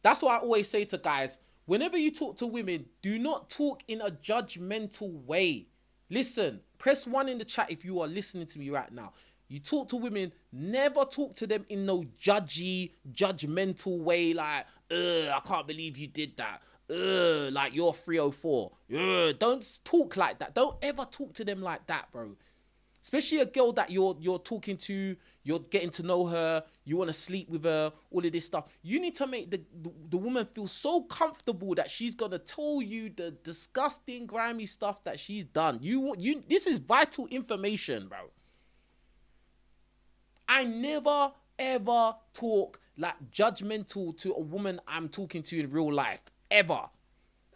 that's why I always say to guys, whenever you talk to women, do not talk in a judgmental way. Listen, press 1 in the chat if you are listening to me right now. You talk to women, never talk to them in no judgmental way. Like, I can't believe you did that. Like, you're 304. Don't talk like that. Don't ever talk to them like that, bro. especially a girl that you're talking to, you're getting to know her, you want to sleep with her, all of this stuff. You need to make the woman feel so comfortable that she's gonna tell you the disgusting, grimy stuff that she's done. This is vital information, bro. I never ever talk like judgmental to a woman I'm talking to in real life, ever.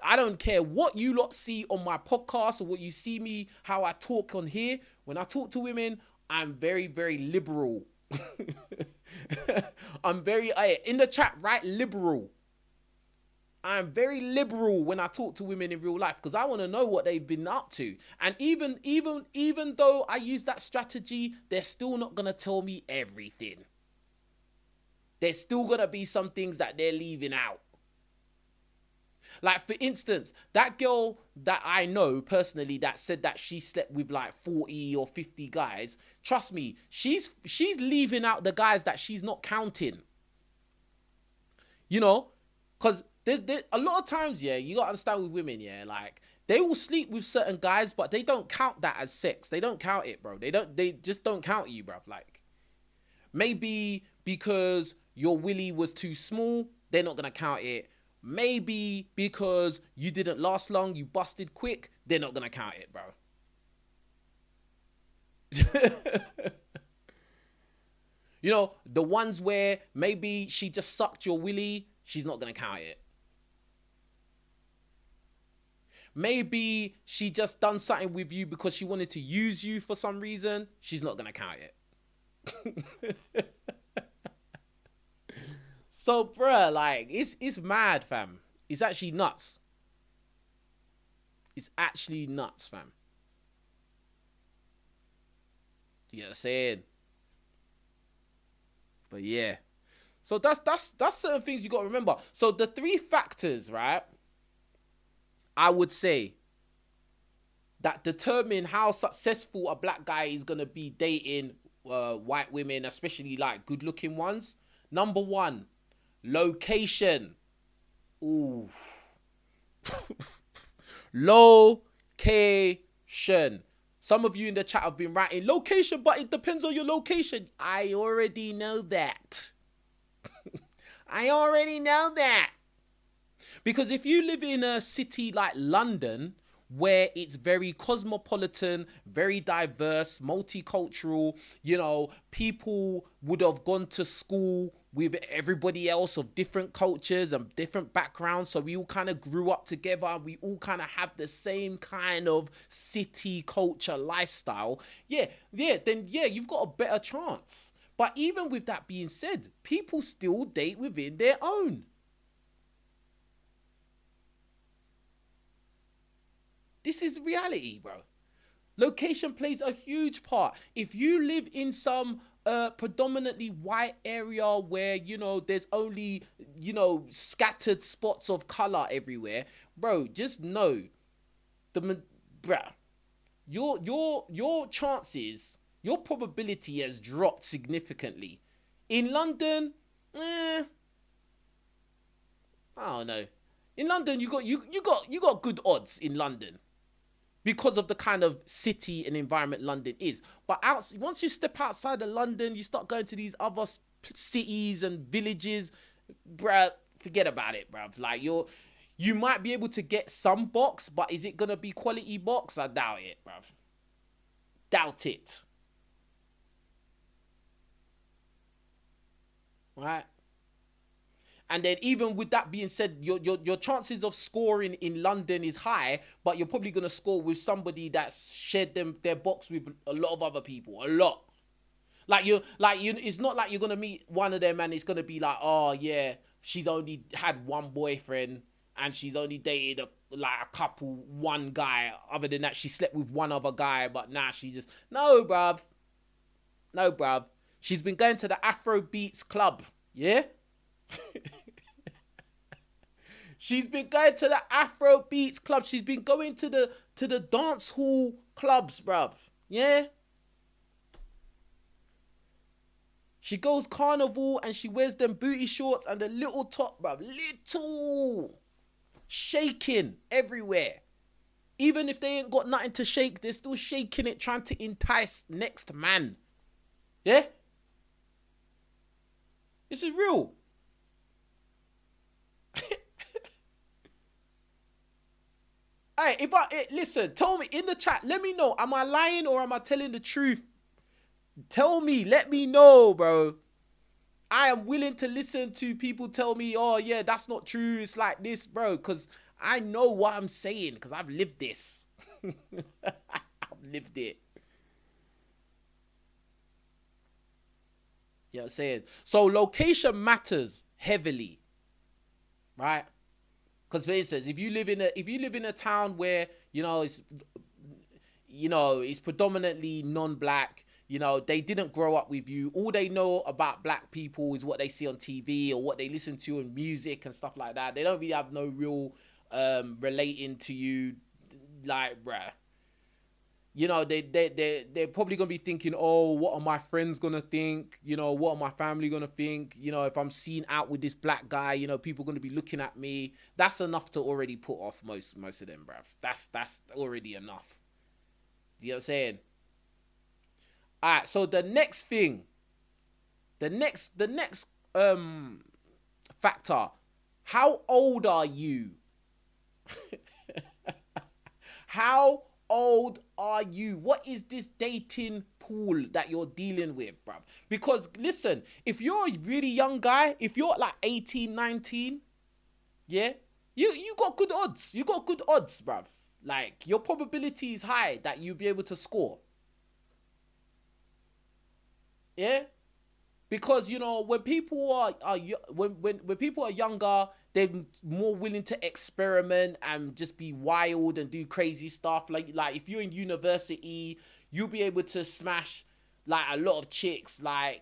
I don't care what you lot see on my podcast or what you see me, how I talk on here. When I talk to women, I'm very, very liberal. I'm very, in the chat, right? Liberal. I'm very liberal when I talk to women in real life because I want to know what they've been up to. And even though I use that strategy, they're still not going to tell me everything. There's still going to be some things that they're leaving out. Like, for instance, that girl that I know personally that said that she slept with like 40 or 50 guys, trust me, she's leaving out the guys that she's not counting. You know, because there's a lot of times, yeah, you got to understand with women, yeah, like, they will sleep with certain guys, but they don't count that as sex. They don't count it, bro. They just don't count you, bro. Like, maybe because your willy was too small, they're not going to count it. Maybe because you didn't last long, you busted quick, they're not going to count it, bro. You know, the ones where maybe she just sucked your willy, she's not going to count it. Maybe she just done something with you because she wanted to use you for some reason, she's not going to count it. So, bruh, like, it's mad, fam. It's actually nuts. It's actually nuts, fam. You know what I'm saying? But yeah. So that's certain things you got to remember. So the 3 factors, right, I would say, that determine how successful a black guy is going to be dating white women, especially like good-looking ones. Number 1. Location. Ooh. Location. Some of you in the chat have been writing location, but it depends on your location. I already know that. I already know that. Because if you live in a city like London, where it's very cosmopolitan, very diverse, multicultural, you know, people would have gone to school with everybody else of different cultures and different backgrounds, so we all kind of grew up together, we all kind of have the same kind of city culture lifestyle, then you've got a better chance. But even with that being said, people still date within their own. This is reality, bro. Location plays a huge part. If you live in some predominantly white area where, you know, there's only, you know, scattered spots of color everywhere, bro, just know your chances, your probability has dropped significantly. In London, I don't know. In London, you got good odds in London, because of the kind of city and environment London is. But once you step outside of London, you start going to these other cities and villages, bruh, forget about it, bruv. Like, you might be able to get some box, but is it going to be quality box? I doubt it, bruv. Doubt it. Right? And then even with that being said, your chances of scoring in London is high, but you're probably going to score with somebody that's shared their box with a lot of other people. A lot. It's not like you're going to meet one of them and it's going to be like, oh yeah, she's only had one boyfriend and she's only dated one guy. Other than that, she slept with one other guy, but now she just... No, bruv. No, bruv. She's been going to the Afro Beats club. Yeah? She's been going to the Afro Beats club. She's been going to the dance hall clubs, bruv. Yeah? She goes carnival and she wears them booty shorts and the little top, bruv. Little. Shaking everywhere. Even if they ain't got nothing to shake, they're still shaking it, trying to entice next man. Yeah? This is real. Hey, listen, tell me in the chat, let me know, am I lying or am I telling the truth? Tell me, let me know, bro. I am willing to listen to people tell me, oh yeah, that's not true, it's like this, bro, because I know what I'm saying, because I've lived this. I've lived it. You know what I'm saying? So location matters heavily, right? Because for instance, if you live in a town where it's predominantly non-black, they didn't grow up with you. All they know about black people is what they see on TV or what they listen to in music and stuff like that. They don't really have no real relating to you, like, bruh. They're probably gonna be thinking, oh, what are my friends gonna think? What are my family gonna think? If I'm seen out with this black guy, people gonna be looking at me. That's enough to already put off most of them, bruv. That's already enough. You know what I'm saying? All right. So the next thing, the next factor, how old are you? How old are you? What is this dating pool that you're dealing with, bruv? Because listen, if you're a really young guy, if you're like 18, 19, yeah, you got good odds. You got good odds, bruv. Like, your probability is high that you'll be able to score. Yeah? Because when people are when people are younger, they're more willing to experiment and just be wild and do crazy stuff. Like if you're in university, you'll be able to smash like a lot of chicks, like,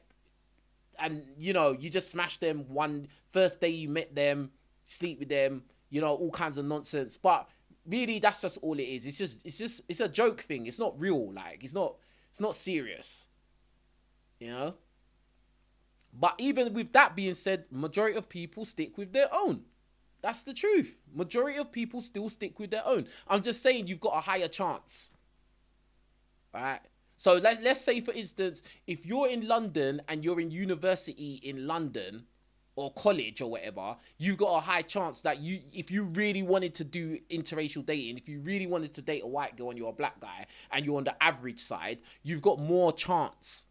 and you just smash them one first day you met them, sleep with them, all kinds of nonsense. But really, that's just all it is. It's a joke thing. It's not real. Like, it's not serious. But even with that being said, majority of people stick with their own. That's the truth. Majority of people still stick with their own. I'm just saying, you've got a higher chance. All right? So let's say, for instance, if you're in London and you're in university in London or college or whatever, you've got a high chance that if you really wanted to do interracial dating, if you really wanted to date a white girl and you're a black guy and you're on the average side, you've got more chance.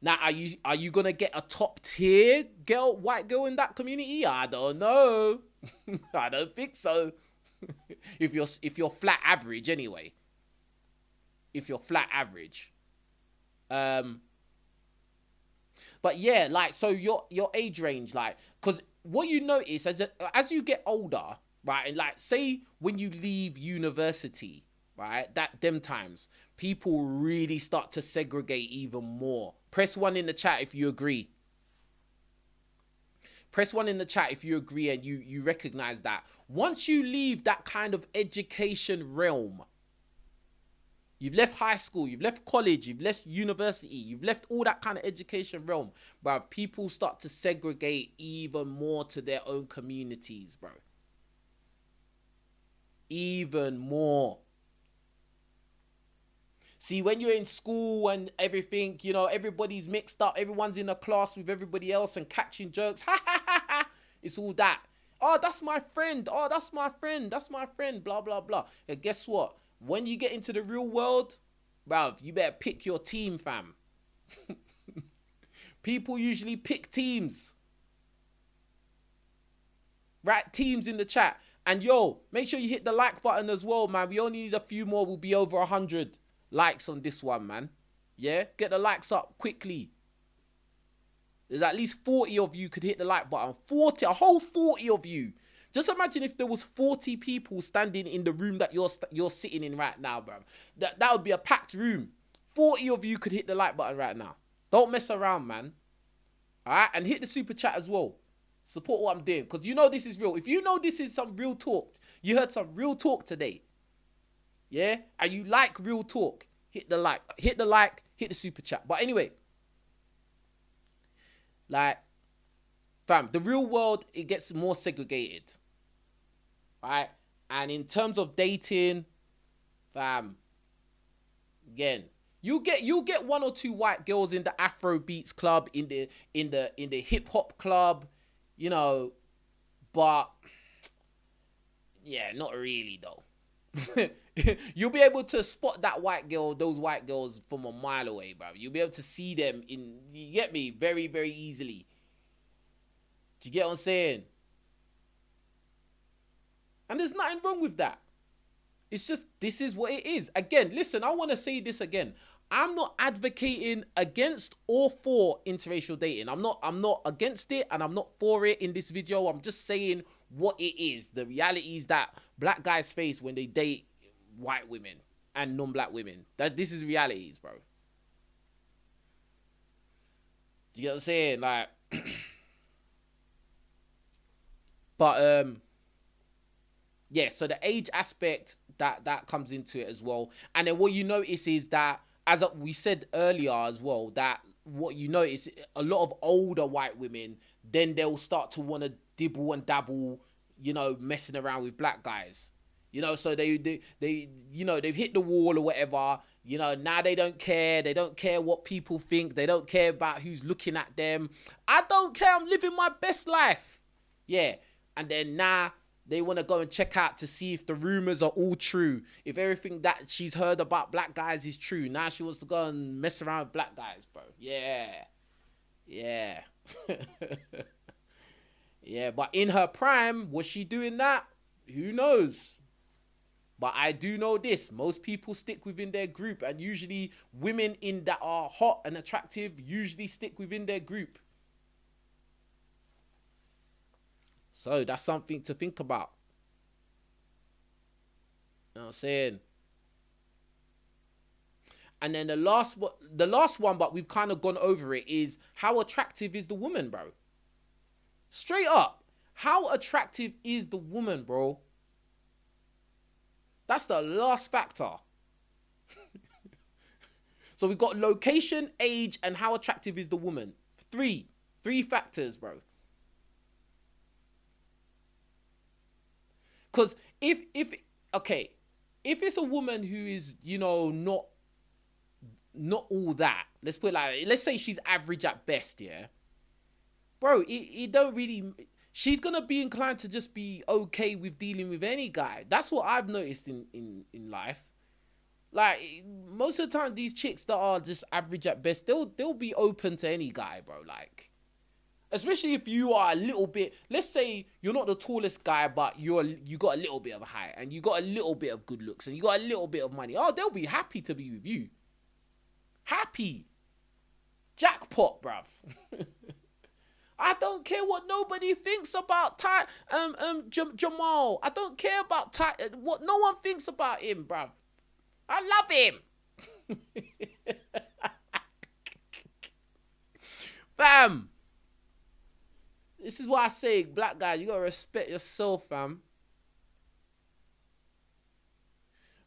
Now, are you gonna get a top tier white girl in that community? I don't know. I don't think so. if you're flat average anyway. If you're flat average. But yeah, like, so your age range, like, because what you notice as you get older, right, and like, say when you leave university, right, them times, people really start to segregate even more. Press 1 in the chat if you agree. Press 1 in the chat if you agree and you recognize that. Once you leave that kind of education realm, you've left high school, you've left college, you've left university, you've left all that kind of education realm, bro, people start to segregate even more to their own communities, bro. Even more. See, when you're in school and everything, everybody's mixed up. Everyone's in a class with everybody else and catching jokes. Ha, ha, ha, ha. It's all that. Oh, that's my friend. Oh, that's my friend. That's my friend. Blah, blah, blah. And guess what? When you get into the real world, bruv, you better pick your team, fam. People usually pick teams. Right? Teams in the chat. And yo, make sure you hit the like button as well, man. We only need a few more. We'll be over 100 likes on this one, man. Yeah, get the likes up quickly. There's at least 40 of you could hit the like button. 40, a whole 40 of you. Just imagine if there was 40 people standing in the room that you're sitting in right now, bro. That would be a packed room. 40 of you could hit the like button right now. Don't mess around, man. All right, and hit the super chat as well. Support what I'm doing, because this is real. If you know this is some real talk, you heard some real talk today. Yeah? And you like real talk, hit the like, hit the super chat. But anyway, like, fam, the real world, it gets more segregated. Right? And in terms of dating, fam, again, you'll get one or two white girls in the Afro beats club, in the hip hop club, you know, but yeah, not really though. You'll be able to spot that white girl, those white girls from a mile away, bro. You'll be able to see them you get me, very, very easily. Do you get what I'm saying? And there's nothing wrong with that. It's just, this is what it is. Again, listen, I want to say this again. I'm not advocating against or for interracial dating. I'm not against it, and I'm not for it in this video. I'm just saying what it is. The realities that black guys face when they date white women and non-black women. That this is realities, bro. Do you get what I'm saying? Like, but yeah, so the age aspect that comes into it as well. And then what you notice is that, as we said earlier as well, that what you notice, a lot of older white women, then they'll start to want to dibble and dabble, you know, messing around with black guys. You know, so they you know, they've hit the wall or whatever. You know, now they don't care. They don't care what people think. They don't care about who's looking at them. I don't care. I'm living my best life. Yeah. And then now they want to go and check out to see if the rumors are all true. If everything that she's heard about black guys is true. Now she wants to go and mess around with black guys, bro. Yeah. Yeah. Yeah, but in her prime, was she doing that? Who knows? But I do know this. Most people stick within their group. And usually women that are hot and attractive usually stick within their group. So that's something to think about. You know what I'm saying? And then the last one, but we've kind of gone over it, is how attractive is the woman, bro? Straight up. How attractive is the woman, bro? That's the last factor. So we've got location, age, and how attractive is the woman. Three factors, bro. Because if it's a woman who is, you know, not all that, let's put it like, let's say she's average at best, yeah, bro, it don't really, she's gonna be inclined to just be okay with dealing with any guy. That's what I've noticed in life. Like, most of the time, these chicks that are just average at best, they'll be open to any guy, bro. Like, especially if you are a little bit, let's say you're not the tallest guy, but you got a little bit of a height, and you got a little bit of good looks, and you got a little bit of money. Oh, they'll be happy to be with you. Happy. Jackpot, bruv. I don't care what nobody thinks about Jamal. I don't care about what no one thinks about him, bruv. I love him. Bam. This is why I say, black guys, you gotta respect yourself, fam.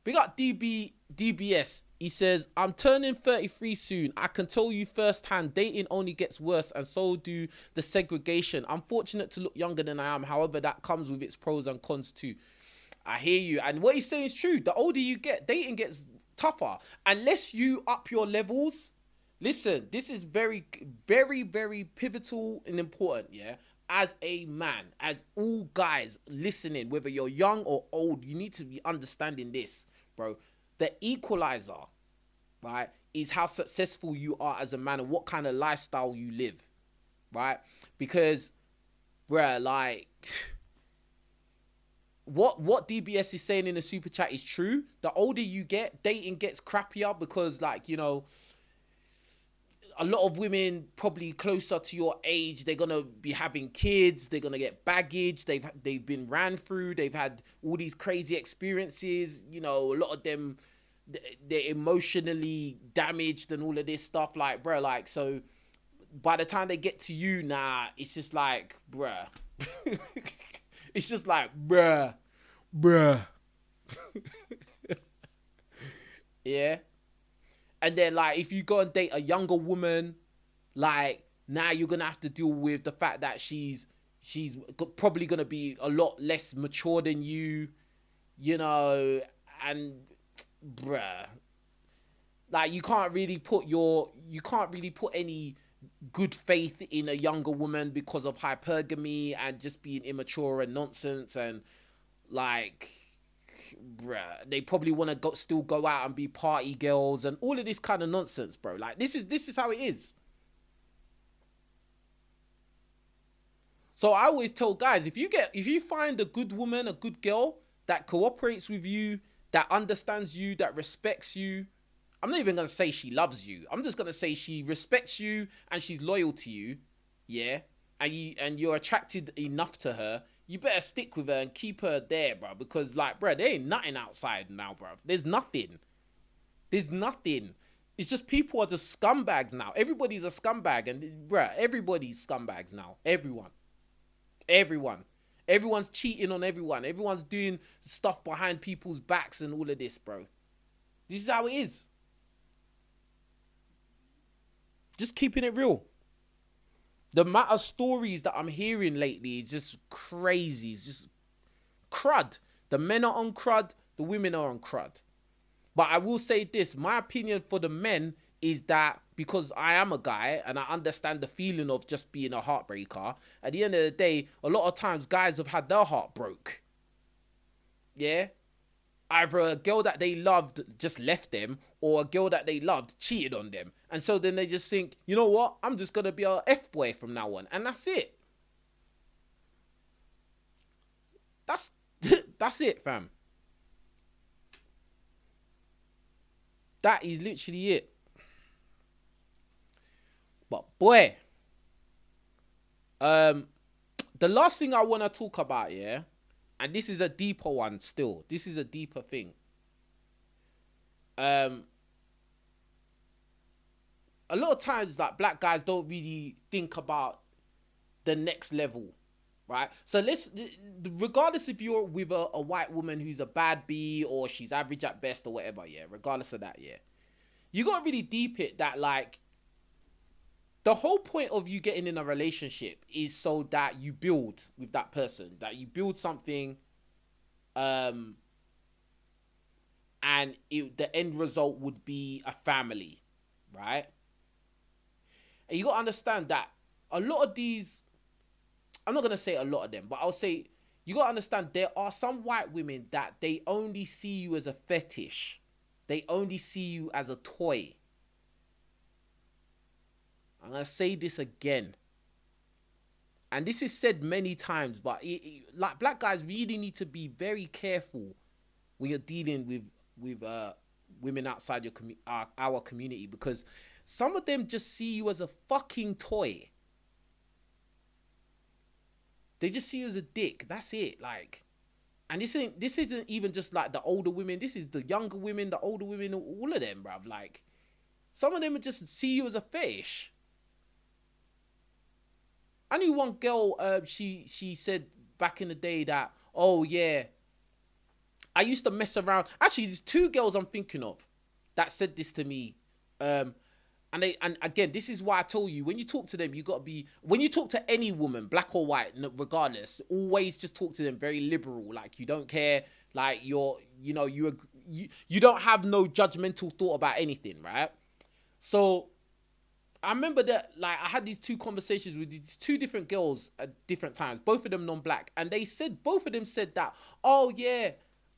We got DBS. He says, I'm turning 33 soon. I can tell you firsthand, dating only gets worse, and so do the segregation. I'm fortunate to look younger than I am. However, that comes with its pros and cons too. I hear you. And what he's saying is true. The older you get, dating gets tougher. Unless you up your levels. Listen, this is very, very, very pivotal and important, yeah? As a man, as all guys listening, whether you're young or old, you need to be understanding this, bro. The equalizer, right, is how successful you are as a man and what kind of lifestyle you live, right? Because, bruh, like, what DBS is saying in the super chat is true. The older you get, dating gets crappier because, like, you know, a lot of women probably closer to your age, they're gonna be having kids, they're gonna get baggage, they've been ran through, they've had all these crazy experiences, you know, a lot of them, they're emotionally damaged and all of this stuff, like, bro, like, so by the time they get to you, nah, it's just like, bruh. It's just like, bruh. Yeah. And then, like, if you go and date a younger woman, like, now you're going to have to deal with the fact that she's probably going to be a lot less mature than you. you know, and bruh, like you can't really put any good faith in a younger woman because of hypergamy and just being immature and nonsense. And like, bruh, they probably want to still go out and be party girls and all of this kind of nonsense, bro. Like, this is how it is. So I always tell guys, if you find a good woman, a good girl that cooperates with you, that understands you, that respects you, I'm not even gonna say she loves you. I'm just gonna say she respects you and she's loyal to you, yeah. And you're attracted enough to her. You better stick with her and keep her there, bro. Because like, bro, there ain't nothing outside now, bro. There's nothing. There's nothing. It's just people are just scumbags now. Everybody's a scumbag, and bro, everybody's scumbags now. Everyone. Everyone's cheating on everyone. Everyone's doing stuff behind people's backs and all of this, bro. This is how it is. Just keeping it real. The amount of stories that I'm hearing lately is just crazy. It's just crud. The men are on crud. The women are on crud. But I will say this. My opinion for the men is that, because I am a guy and I understand the feeling of just being a heartbreaker, at the end of the day, a lot of times guys have had their heart broke. Yeah? Either a girl that they loved just left them, or a girl that they loved cheated on them. And so then they just think, you know what? I'm just going to be a F-boy from now on. And that's it. That's it, fam. That is literally it. But boy, the last thing I want to talk about, yeah, and this is a deeper one still. This is a deeper thing. A lot of times, like, black guys don't really think about the next level, right? So regardless if you're with a white woman who's a bad bee or she's average at best or whatever, yeah, regardless of that, yeah, you got to really deep it that, like, the whole point of you getting in a relationship is so that you build with that person, that you build something, and the end result would be a family, right? And you got to understand that a lot of these, I'm not going to say a lot of them, but I'll say you got to understand there are some white women that they only see you as a fetish. They only see you as a toy. I'm going to say this again. And this is said many times, but like, black guys really need to be very careful when you're dealing with women outside our community, because some of them just see you as a fucking toy. They just see you as a dick. That's it. Like, and this isn't even just like the older women. This is the younger women, the older women, all of them, bruv. Like, some of them just see you as a fish. I knew one girl, she said back in the day that, oh yeah, I used to mess around. Actually, there's two girls I'm thinking of that said this to me. And again, this is why I told you, when you talk to them, you got to be, when you talk to any woman, black or white, regardless, always just talk to them very liberal. Like, you don't care, like, you don't have no judgmental thought about anything, right? So I remember that, like, I had these two conversations with these two different girls at different times, both of them non-black, and both of them said that, oh yeah,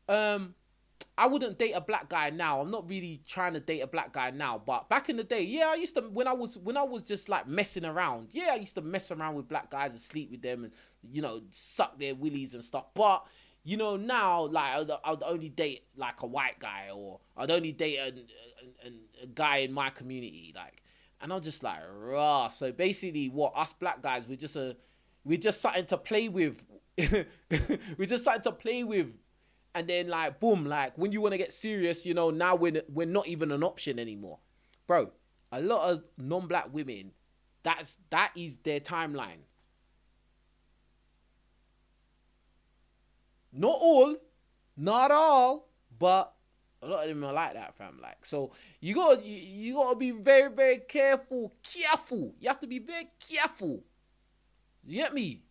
I wouldn't date a black guy now. I'm not really trying to date a black guy now, but back in the day, yeah, I used to, when I was just like messing around, yeah, I used to mess around with black guys and sleep with them and, you know, suck their willies and stuff. But, you know, now, like, I'd only date like a white guy, or I'd only date a guy in my community, like. And I'm just like, rah. So basically, what, us black guys, we're just something to play with. We're just something to play with. And then, like, boom, like, when you want to get serious, you know, now we're not even an option anymore. Bro, a lot of non-black women, that is their timeline. Not all, not all, but a lot of them are like that, fam. Like, so you gotta be very, very careful. You have to be very careful. You get me?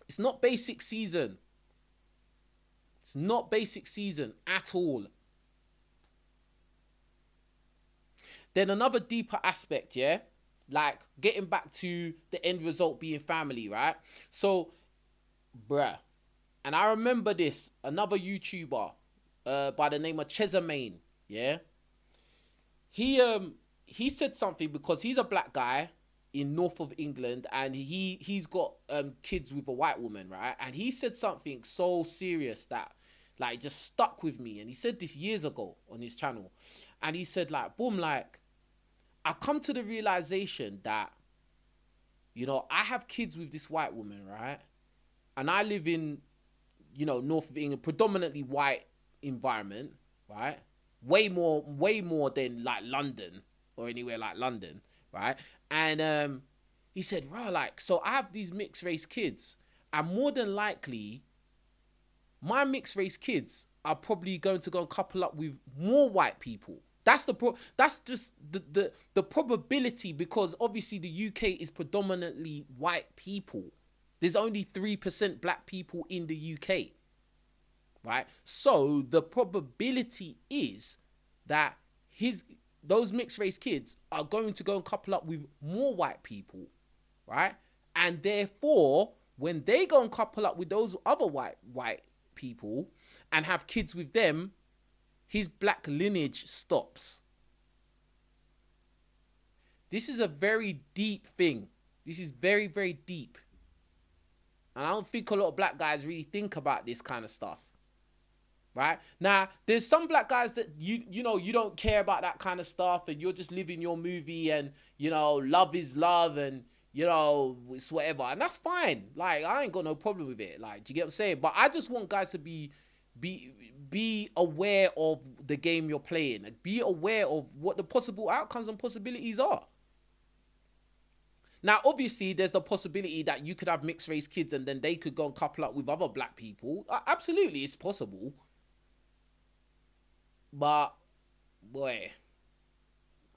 It's not basic season. It's not basic season at all. Then another deeper aspect, yeah? Like, getting back to the end result being family, right? So, bruh, and I remember this, another YouTuber by the name of Chezamain, yeah? He said something because he's a black guy in north of England, and he's got kids with a white woman, right? And he said something so serious that like just stuck with me. And he said this years ago on his channel. And he said like, boom, like, I come to the realization that, you know, I have kids with this white woman, right? And I live in, you know, north of England, predominantly white environment, right? Way more than like London or anywhere like London, right? And he said, bro, like, so I have these mixed race kids, and more than likely, my mixed race kids are probably going to go and couple up with more white people. That's that's just the probability, because obviously the UK is predominantly white people. There's only 3% black people in the UK, right? So the probability is that those mixed race kids are going to go and couple up with more white people, right? And therefore, when they go and couple up with those other white people and have kids with them, his black lineage stops. This is a very deep thing. This is very, very deep. And I don't think a lot of black guys really think about this kind of stuff. Right? Now, there's some black guys that you know, you don't care about that kind of stuff, and you're just living your movie, and, you know, love is love, and, you know, it's whatever. And that's fine. Like, I ain't got no problem with it. Like, do you get what I'm saying? But I just want guys to be aware of the game you're playing. Like, be aware of what the possible outcomes and possibilities are. Now, obviously, there's the possibility that you could have mixed race kids and then they could go and couple up with other black people. Absolutely, it's possible. But, boy,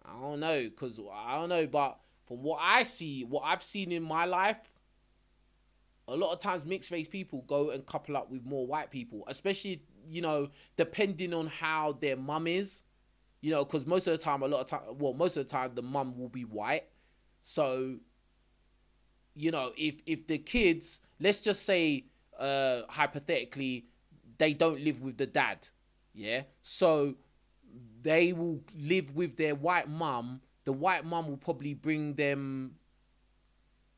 I don't know, but from what I see, what I've seen in my life, a lot of times mixed race people go and couple up with more white people, especially, you know, depending on how their mum is, you know, because most of the time, the mum will be white. So, you know, if the kids, let's just say, hypothetically, they don't live with the dad, yeah? So they will live with their white mum. The white mum will probably bring them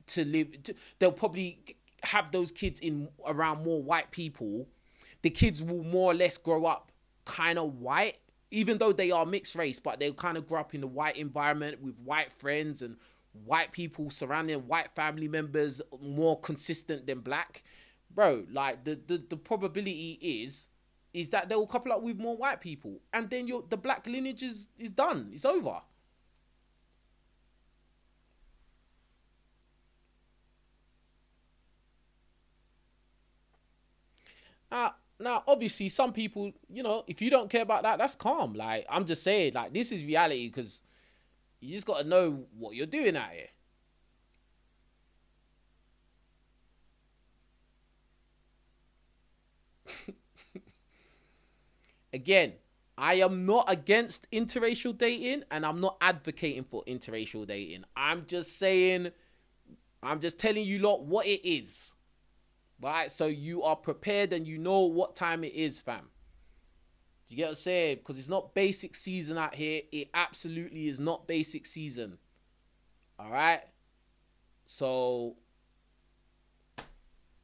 to live, they'll probably have those kids in around more white people. The kids will more or less grow up kind of white, even though they are mixed race, but they'll kind of grow up in a white environment with white friends and white people surrounding white family members, more consistent than black. Bro, like the probability is that they will couple up with more white people, and then the black lineage is done. It's over. Now, obviously, some people, you know, if you don't care about that, that's calm. Like, I'm just saying, like, this is reality, because you just got to know what you're doing out here. Again, I am not against interracial dating, and I'm not advocating for interracial dating. I'm just saying, I'm just telling you lot what it is. Right? So you are prepared and you know what time it is, fam. Do you get what I'm saying? Because it's not basic season out here. It absolutely is not basic season. All right? So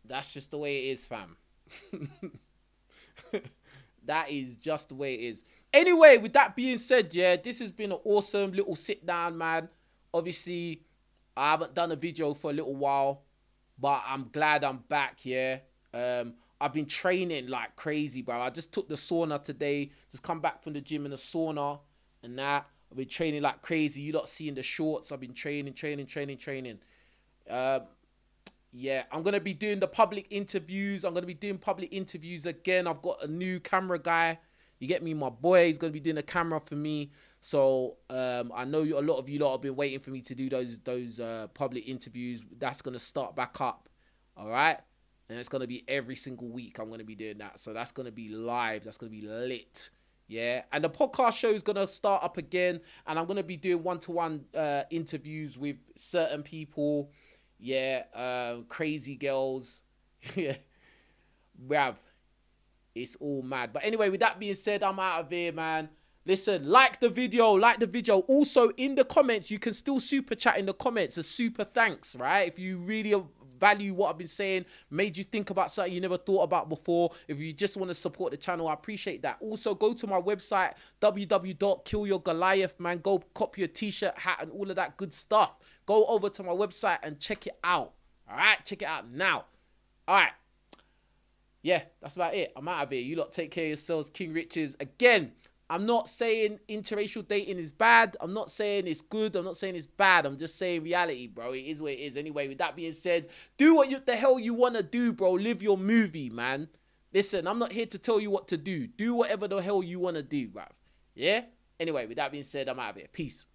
that's just the way it is, fam. That is just the way it is. Anyway, with that being said, yeah, this has been an awesome little sit down, man. Obviously, I haven't done a video for a little while, but I'm glad I'm back, yeah. I've been training like crazy, bro. I just took the sauna today. Just come back from the gym in the sauna and that. I've been training like crazy. You lot seeing the shorts. I've been training. Yeah, I'm going to be doing the public interviews. I'm going to be doing public interviews again. I've got a new camera guy. You get me? My boy is going to be doing a camera for me. So I know a lot of you lot have been waiting for me to do those public interviews. That's going to start back up. All right? And it's going to be every single week I'm going to be doing that. So that's going to be live. That's going to be lit. Yeah. And the podcast show is going to start up again. And I'm going to be doing one-to-one interviews with certain people. Yeah. Crazy girls. Yeah. Bruv. It's all mad. But anyway, with that being said, I'm out of here, man. Listen, like the video, like the video. Also, in the comments, you can still super chat in the comments. A super thanks, right? If you really value what I've been saying, made you think about something you never thought about before, if you just want to support the channel, I appreciate that. Also, go to my website, www.killyourgoliath, man. Go copy a t-shirt, hat, and all of that good stuff. Go over to my website and check it out. All right? Check it out now. All right. Yeah, that's about it. I'm out of here. You lot take care of yourselves. King Richez. Again, I'm not saying interracial dating is bad. I'm not saying it's good. I'm not saying it's bad. I'm just saying reality, bro. It is what it is. Anyway, with that being said, do what the hell you want to do, bro. Live your movie, man. Listen, I'm not here to tell you what to do. Do whatever the hell you want to do, bruv. Yeah? Anyway, with that being said, I'm out of here. Peace.